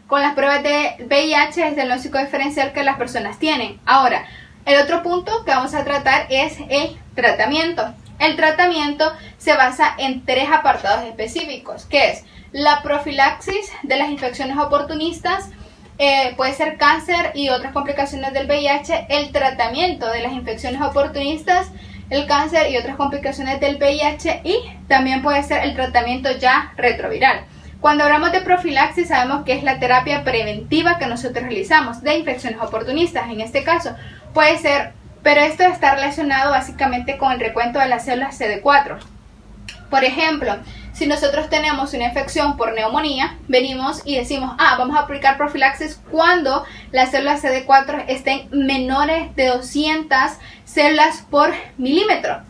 con las pruebas de VIH es el diagnóstico diferencial que las personas tienen. Ahora, el otro punto que vamos a tratar es el tratamiento. El tratamiento se basa en 3 apartados específicos, que es la profilaxis de las infecciones oportunistas, puede ser cáncer y otras complicaciones del VIH, el tratamiento de las infecciones oportunistas, el cáncer y otras complicaciones del VIH y también puede ser el tratamiento ya retroviral. Cuando hablamos de profilaxis sabemos que es la terapia preventiva que nosotros realizamos de infecciones oportunistas. En este caso puede ser, pero esto está relacionado básicamente con el recuento de las células CD4. Por ejemplo, si nosotros tenemos una infección por neumonía, venimos y decimos, vamos a aplicar profilaxis cuando las células CD4 estén menores de 200 células por milímetro.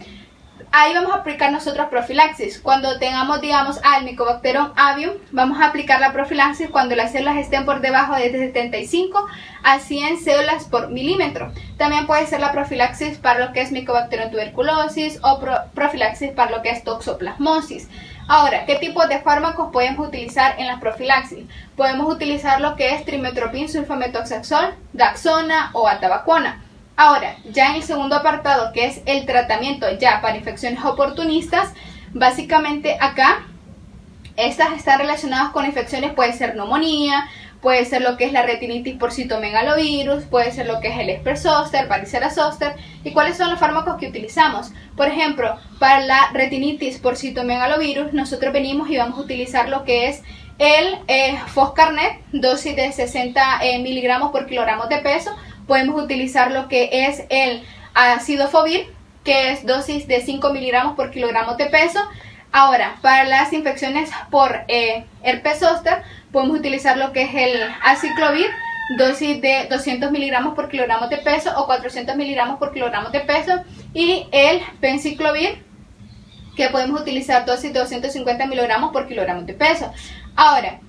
Ahí vamos a aplicar nosotros profilaxis. Cuando tengamos, digamos, el Mycobacterium avium, vamos a aplicar la profilaxis cuando las células estén por debajo de 75 a 100 células por milímetro. También puede ser la profilaxis para lo que es Mycobacterium tuberculosis o profilaxis para lo que es toxoplasmosis. Ahora, ¿qué tipo de fármacos podemos utilizar en la profilaxis? Podemos utilizar lo que es trimetoprim sulfametoxazol, Daxona o atabacona. Ahora, ya en el segundo apartado, que es el tratamiento ya para infecciones oportunistas, básicamente acá, estas están relacionadas con infecciones, puede ser neumonía, puede ser lo que es la retinitis por citomegalovirus, puede ser lo que es el Escherichia zoster, varicela zoster. ¿Y cuáles son los fármacos que utilizamos? Por ejemplo, para la retinitis por citomegalovirus, nosotros venimos y vamos a utilizar lo que es el Foscarnet, dosis de 60 miligramos por kilogramo de peso. Podemos utilizar lo que es el acidofovir, que es dosis de 5 miligramos por kilogramo de peso. Ahora, para las infecciones por herpes zóster, podemos utilizar lo que es el aciclovir, dosis de 200 miligramos por kilogramo de peso o 400 miligramos por kilogramo de peso. Y el penciclovir, que podemos utilizar dosis de 250 miligramos por kilogramo de peso. Ahora,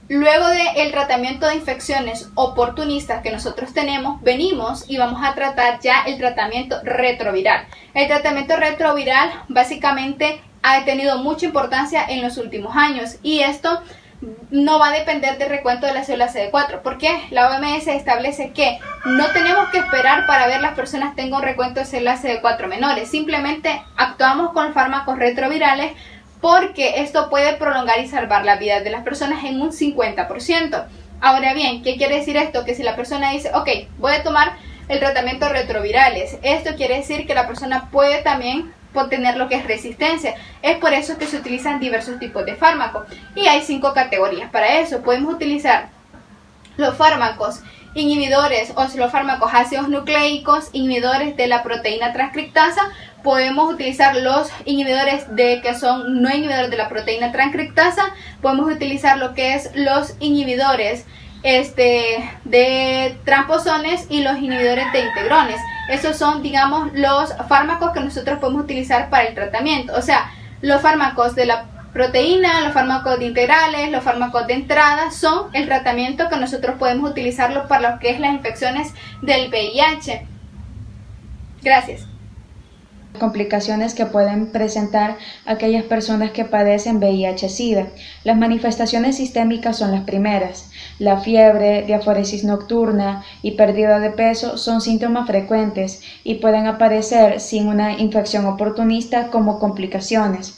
luego del tratamiento de infecciones oportunistas que nosotros tenemos, venimos y vamos a tratar ya el tratamiento retroviral. El tratamiento retroviral básicamente ha tenido mucha importancia en los últimos años, y esto no va a depender del recuento de la célula CD4, porque la OMS establece que no tenemos que esperar para ver las personas tengan un recuento de células CD4 menores, simplemente actuamos con fármacos retrovirales porque esto puede prolongar y salvar la vida de las personas en un 50%. Ahora bien, ¿qué quiere decir esto? Que si la persona dice, ok, voy a tomar el tratamiento retrovirales, esto quiere decir que la persona puede también tener lo que es resistencia. Es por eso que se utilizan diversos tipos de fármacos, y hay 5 categorías. Para eso podemos utilizar los fármacos inhibidores o los fármacos ácidos nucleicos, inhibidores de la proteína transcriptasa. Podemos utilizar los inhibidores que son no inhibidores de la proteína transcriptasa. Podemos utilizar lo que es los inhibidores de transposones y los inhibidores de integrones. Esos son, digamos, los fármacos que nosotros podemos utilizar para el tratamiento. O sea, los fármacos de la proteína, los fármacos de integrales, los fármacos de entrada son el tratamiento que nosotros podemos utilizarlo para lo que es las infecciones del VIH. Gracias. Complicaciones que pueden presentar aquellas personas que padecen VIH-Sida. Las manifestaciones sistémicas son las primeras. La fiebre, diaforesis nocturna y pérdida de peso son síntomas frecuentes y pueden aparecer sin una infección oportunista como complicaciones.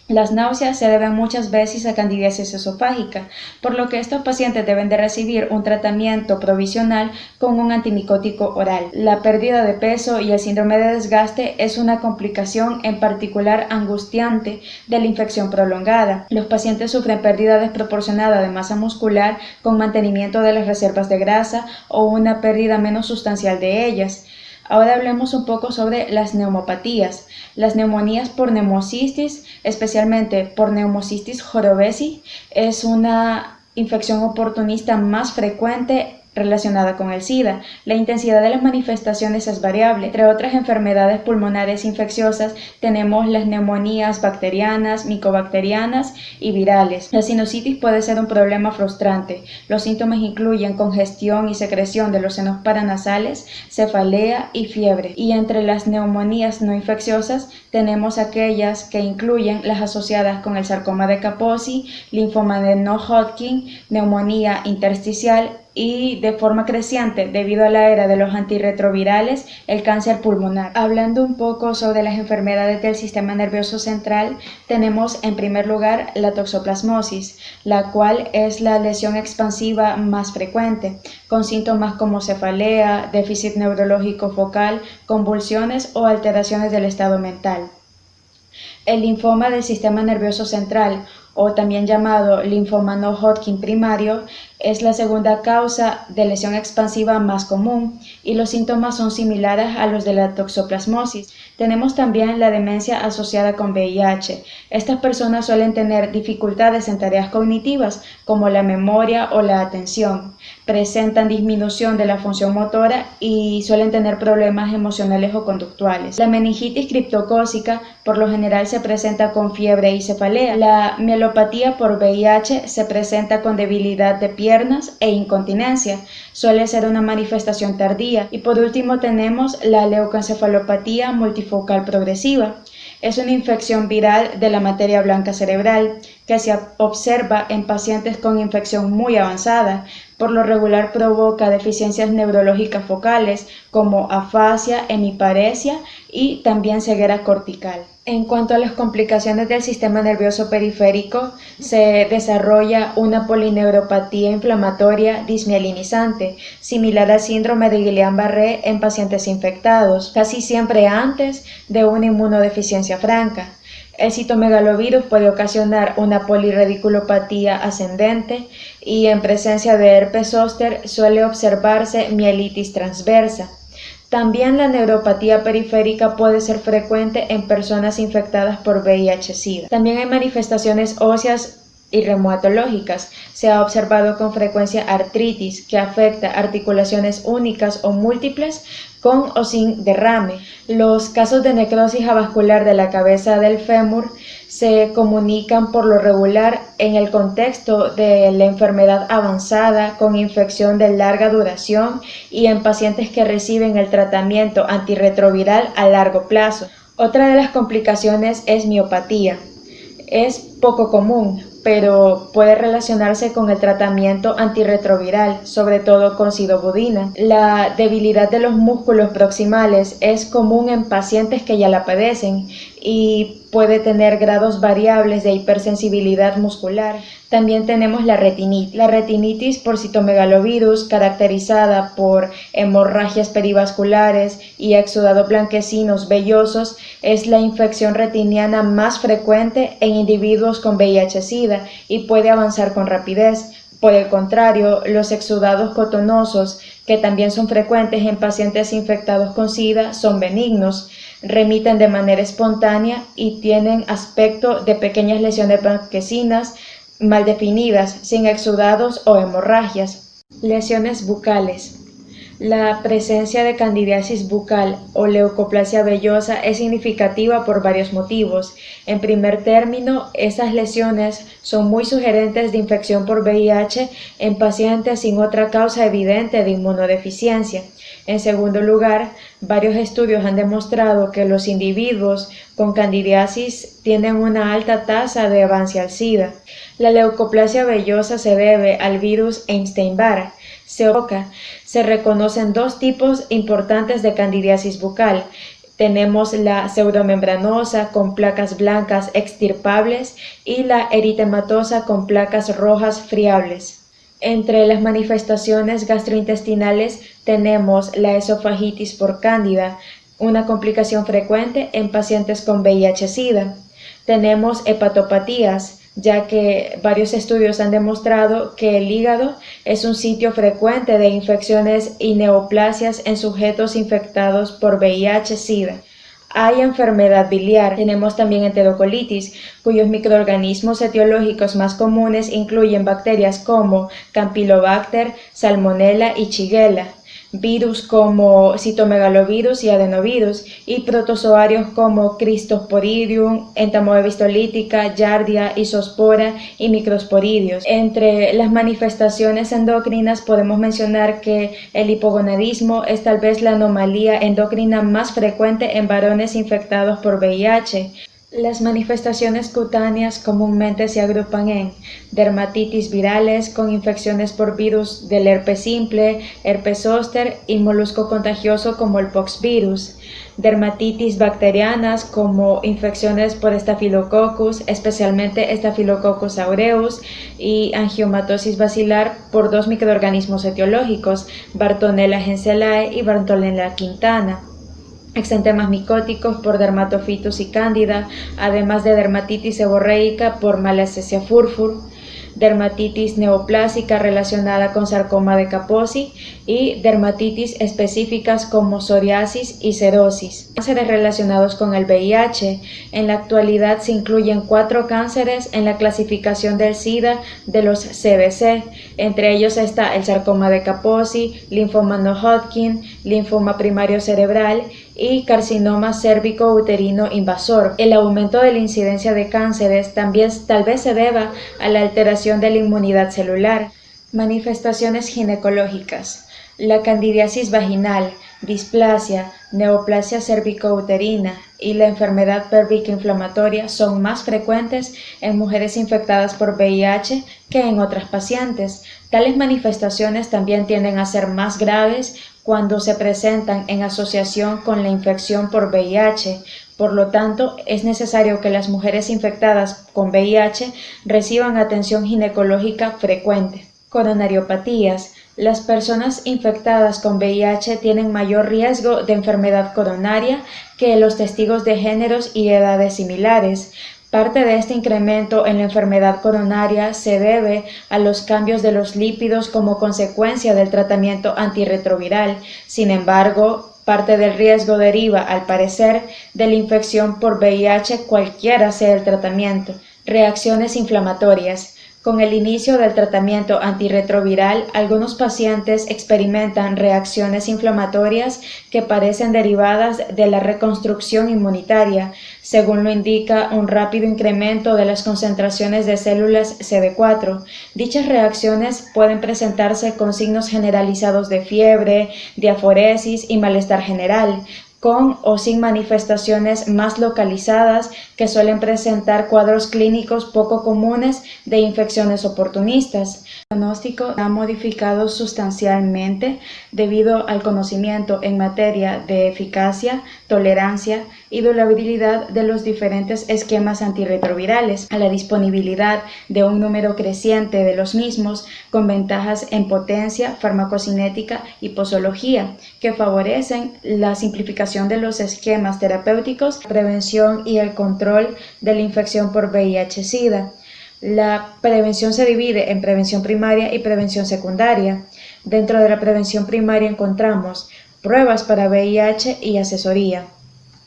Las náuseas se deben muchas veces a candidiasis esofágica, por lo que estos pacientes deben de recibir un tratamiento provisional con un antimicótico oral. La pérdida de peso y el síndrome de desgaste es una complicación en particular angustiante de la infección prolongada. Los pacientes sufren pérdida desproporcionada de masa muscular con mantenimiento de las reservas de grasa o una pérdida menos sustancial de ellas. Ahora hablemos un poco sobre las neumopatías. Las neumonías por neumocistis, especialmente por neumocistis jorobesi, es una infección oportunista más frecuente relacionada con el SIDA. La intensidad de las manifestaciones es variable. Entre otras enfermedades pulmonares infecciosas tenemos las neumonías bacterianas, micobacterianas y virales. La sinusitis puede ser un problema frustrante. Los síntomas incluyen congestión y secreción de los senos paranasales, cefalea y fiebre. Y entre las neumonías no infecciosas tenemos aquellas que incluyen las asociadas con el sarcoma de Kaposi, linfoma de no-Hodgkin, neumonía intersticial y de forma creciente debido a la era de los antirretrovirales, el cáncer pulmonar. Hablando un poco sobre las enfermedades del sistema nervioso central, tenemos en primer lugar la toxoplasmosis, la cual es la lesión expansiva más frecuente, con síntomas como cefalea, déficit neurológico focal, convulsiones o alteraciones del estado mental. El linfoma del sistema nervioso central, o también llamado linfoma no Hodgkin primario, es la segunda causa de lesión expansiva más común y los síntomas son similares a los de la toxoplasmosis. Tenemos también la demencia asociada con VIH. Estas personas suelen tener dificultades en tareas cognitivas como la memoria o la atención. Presentan disminución de la función motora y suelen tener problemas emocionales o conductuales. La meningitis criptocócica por lo general se presenta con fiebre y cefalea. La mielopatía por VIH se presenta con debilidad de piernas e incontinencia. Suele ser una manifestación tardía. Y por último tenemos la leucoencefalopatía multifocal progresiva. Es una infección viral de la materia blanca cerebral que se observa en pacientes con infección muy avanzada. Por lo regular provoca deficiencias neurológicas focales como afasia, hemiparesia y también ceguera cortical. En cuanto a las complicaciones del sistema nervioso periférico, se desarrolla una polineuropatía inflamatoria dismielinizante, similar al síndrome de Guillain-Barré en pacientes infectados, casi siempre antes de una inmunodeficiencia franca. El citomegalovirus puede ocasionar una polirrediculopatía ascendente y en presencia de herpes zóster suele observarse mielitis transversa. También la neuropatía periférica puede ser frecuente en personas infectadas por VIH-Sida. También hay manifestaciones óseas y reumatológicas. Se ha observado con frecuencia artritis que afecta articulaciones únicas o múltiples con o sin derrame. Los casos de necrosis avascular de la cabeza del fémur se comunican por lo regular en el contexto de la enfermedad avanzada con infección de larga duración y en pacientes que reciben el tratamiento antirretroviral a largo plazo. Otra de las complicaciones es miopatía. Es poco común, pero puede relacionarse con el tratamiento antirretroviral, sobre todo con sidobudina. La debilidad de los músculos proximales es común en pacientes que ya la padecen y puede tener grados variables de hipersensibilidad muscular. También tenemos la retinitis por citomegalovirus, caracterizada por hemorragias perivasculares y exudados blanquecinos vellosos, es la infección retiniana más frecuente en individuos con VIH-Sida y puede avanzar con rapidez. Por el contrario, los exudados cotonosos, que también son frecuentes en pacientes infectados con SIDA, son benignos, remiten de manera espontánea y tienen aspecto de pequeñas lesiones blanquecinas mal definidas, sin exudados o hemorragias. Lesiones bucales. La presencia de candidiasis bucal o leucoplasia vellosa es significativa por varios motivos. En primer término, estas lesiones son muy sugerentes de infección por VIH en pacientes sin otra causa evidente de inmunodeficiencia. En segundo lugar, varios estudios han demostrado que los individuos con candidiasis tienen una alta tasa de avance al SIDA. La leucoplasia vellosa se debe al virus Epstein-Barr. Se reconocen dos tipos importantes de candidiasis bucal. Tenemos la pseudomembranosa con placas blancas extirpables y la eritematosa con placas rojas friables. Entre las manifestaciones gastrointestinales tenemos la esofagitis por cándida, una complicación frecuente en pacientes con VIH-Sida. Tenemos hepatopatías, ya que varios estudios han demostrado que el hígado es un sitio frecuente de infecciones y neoplasias en sujetos infectados por VIH-Sida. Hay enfermedad biliar. Tenemos también enterocolitis, cuyos microorganismos etiológicos más comunes incluyen bacterias como Campylobacter, Salmonella y Shigella, virus como citomegalovirus y adenovirus, y protozoarios como Cryptosporidium, Entamoeba lítica, Giardia, Isospora y microsporidios. Entre las manifestaciones endocrinas podemos mencionar que el hipogonadismo es tal vez la anomalía endocrina más frecuente en varones infectados por VIH. Las manifestaciones cutáneas comúnmente se agrupan en dermatitis virales con infecciones por virus del herpes simple, herpes zóster y molusco contagioso como el poxvirus, dermatitis bacterianas como infecciones por Staphylococcus, especialmente Staphylococcus aureus, y angiomatosis bacilar por dos microorganismos etiológicos, Bartonella henselae y Bartonella quintana. Exantemas micóticos por Dermatofitus y Cándida, además de dermatitis seborreica por Malassezia furfur, dermatitis neoplásica relacionada con sarcoma de Kaposi y dermatitis específicas como psoriasis y cerosis. Cánceres relacionados con el VIH. En la actualidad se incluyen 4 cánceres en la clasificación del SIDA de los CDC. Entre ellos está el sarcoma de Kaposi, linfoma no-Hodgkin, linfoma primario cerebral y carcinoma cérvico-uterino invasor. El aumento de la incidencia de cánceres también tal vez se deba a la alteración de la inmunidad celular. Manifestaciones ginecológicas. La candidiasis vaginal, displasia, neoplasia cérvico-uterina y la enfermedad pélvica inflamatoria son más frecuentes en mujeres infectadas por VIH que en otras pacientes. Tales manifestaciones también tienden a ser más graves cuando se presentan en asociación con la infección por VIH. Por lo tanto, es necesario que las mujeres infectadas con VIH reciban atención ginecológica frecuente. Coronariopatías. Las personas infectadas con VIH tienen mayor riesgo de enfermedad coronaria que los testigos de géneros y edades similares. Parte de este incremento en la enfermedad coronaria se debe a los cambios de los lípidos como consecuencia del tratamiento antirretroviral. Sin embargo, parte del riesgo deriva, al parecer, de la infección por VIH cualquiera sea el tratamiento. Reacciones inflamatorias. Con el inicio del tratamiento antirretroviral, algunos pacientes experimentan reacciones inflamatorias que parecen derivadas de la reconstrucción inmunitaria, según lo indica un rápido incremento de las concentraciones de células CD4. Dichas reacciones pueden presentarse con signos generalizados de fiebre, diaforesis y malestar general. con o sin manifestaciones más localizadas que suelen presentar cuadros clínicos poco comunes de infecciones oportunistas. El diagnóstico ha modificado sustancialmente debido al conocimiento en materia de eficacia, tolerancia y durabilidad de los diferentes esquemas antirretrovirales, a la disponibilidad de un número creciente de los mismos con ventajas en potencia, farmacocinética y posología que favorecen la simplificación de los esquemas terapéuticos, la prevención y el control de la infección por VIH-Sida. La prevención se divide en prevención primaria y prevención secundaria. Dentro de la prevención primaria encontramos pruebas para VIH y asesoría.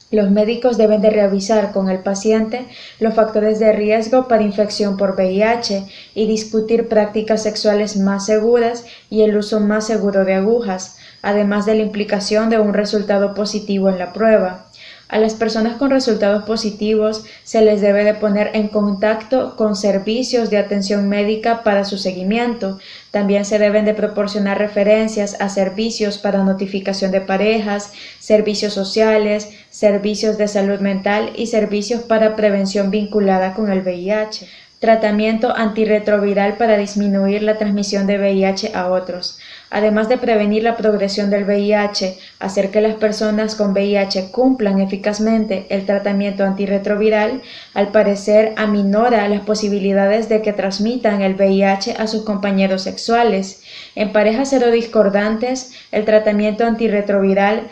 Los médicos deben de revisar con el paciente los factores de riesgo para infección por VIH y discutir prácticas sexuales más seguras y el uso más seguro de agujas, además de la implicación de un resultado positivo en la prueba. A las personas con resultados positivos se les debe de poner en contacto con servicios de atención médica para su seguimiento. También se deben de proporcionar referencias a servicios para notificación de parejas, servicios sociales, servicios de salud mental y servicios para prevención vinculada con el VIH. Tratamiento antirretroviral para disminuir la transmisión de VIH a otros. Además de prevenir la progresión del VIH, hacer que las personas con VIH cumplan eficazmente el tratamiento antirretroviral, al parecer aminora las posibilidades de que transmitan el VIH a sus compañeros sexuales. En parejas serodiscordantes, el tratamiento antirretroviral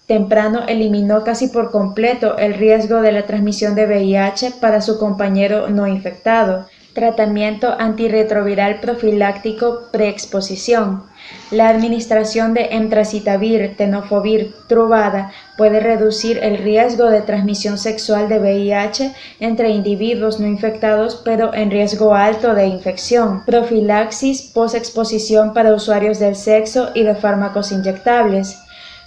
temprano eliminó casi por completo el riesgo de la transmisión de VIH para su compañero no infectado. Tratamiento antirretroviral profiláctico preexposición. La administración de emtracitavir, tenofovir, truvada puede reducir el riesgo de transmisión sexual de VIH entre individuos no infectados pero en riesgo alto de infección. Profilaxis posexposición para usuarios del sexo y de fármacos inyectables.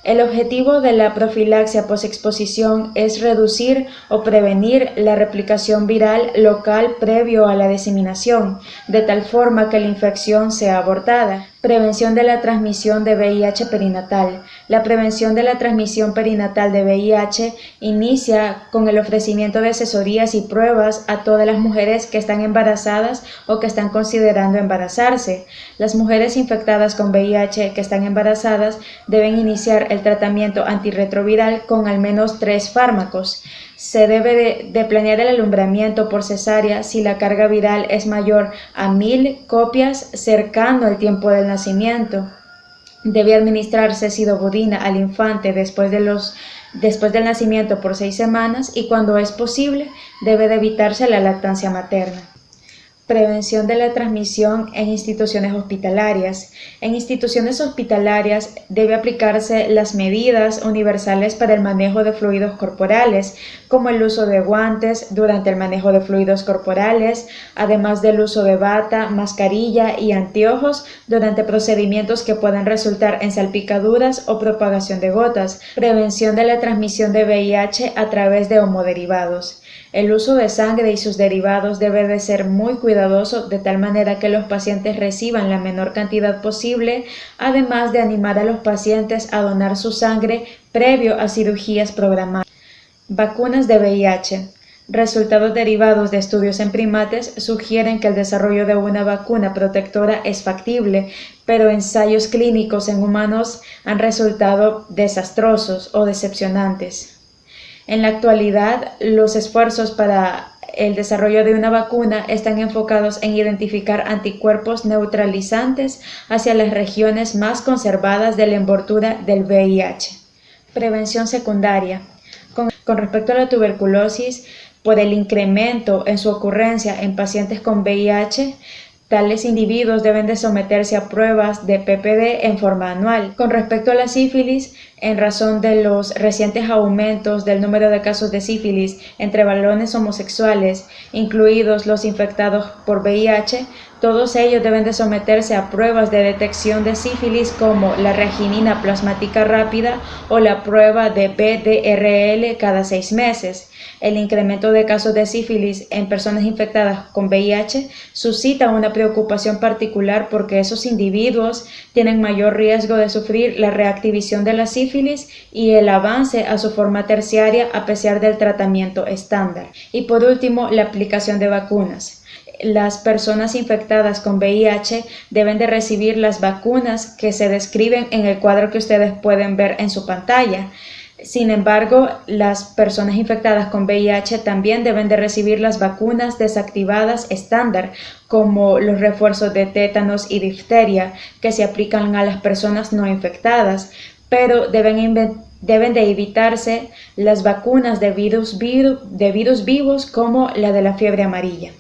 El objetivo de la profilaxia posexposición es reducir o prevenir la replicación viral local previo a la diseminación, de tal forma que la infección sea abortada. Prevención de la transmisión de VIH perinatal. La prevención de la transmisión perinatal de VIH inicia con el ofrecimiento de asesorías y pruebas a todas las mujeres que están embarazadas o que están considerando embarazarse. Las mujeres infectadas con VIH que están embarazadas deben iniciar el tratamiento antirretroviral con al menos 3 fármacos. Se debe de planear el alumbramiento por cesárea si la carga viral es mayor a 1000 copias cercano al tiempo del nacimiento. Debe administrarse sidobudina al infante después del nacimiento por 6 semanas y cuando es posible debe de evitarse la lactancia materna. Prevención de la transmisión en instituciones hospitalarias. En instituciones hospitalarias debe aplicarse las medidas universales para el manejo de fluidos corporales, como el uso de guantes durante el manejo de fluidos corporales, además del uso de bata, mascarilla y anteojos durante procedimientos que puedan resultar en salpicaduras o propagación de gotas. Prevención de la transmisión de VIH a través de homoderivados. El uso de sangre y sus derivados debe de ser muy cuidadoso de tal manera que los pacientes reciban la menor cantidad posible, además de animar a los pacientes a donar su sangre previo a cirugías programadas. Vacunas de VIH. Resultados derivados de estudios en primates sugieren que el desarrollo de una vacuna protectora es factible, pero ensayos clínicos en humanos han resultado desastrosos o decepcionantes. En la actualidad, los esfuerzos para el desarrollo de una vacuna están enfocados en identificar anticuerpos neutralizantes hacia las regiones más conservadas de la envoltura del VIH. Prevención secundaria. Con respecto a la tuberculosis, por el incremento en su ocurrencia en pacientes con VIH, tales individuos deben de someterse a pruebas de PPD en forma anual. Con respecto a la sífilis, en razón de los recientes aumentos del número de casos de sífilis entre varones homosexuales, incluidos los infectados por VIH, Todos ellos deben de someterse a pruebas de detección de sífilis como la reactinina plasmática rápida o la prueba de VDRL cada 6 meses. El incremento de casos de sífilis en personas infectadas con VIH suscita una preocupación particular porque esos individuos tienen mayor riesgo de sufrir la reactivación de la sífilis y el avance a su forma terciaria a pesar del tratamiento estándar. Y por último, la aplicación de vacunas. Las personas infectadas con VIH deben de recibir las vacunas que se describen en el cuadro que ustedes pueden ver en su pantalla. Sin embargo, las personas infectadas con VIH también deben de recibir las vacunas desactivadas estándar, como los refuerzos de tétanos y difteria, que se aplican a las personas no infectadas, pero deben de evitarse las vacunas de virus vivos como la de la fiebre amarilla.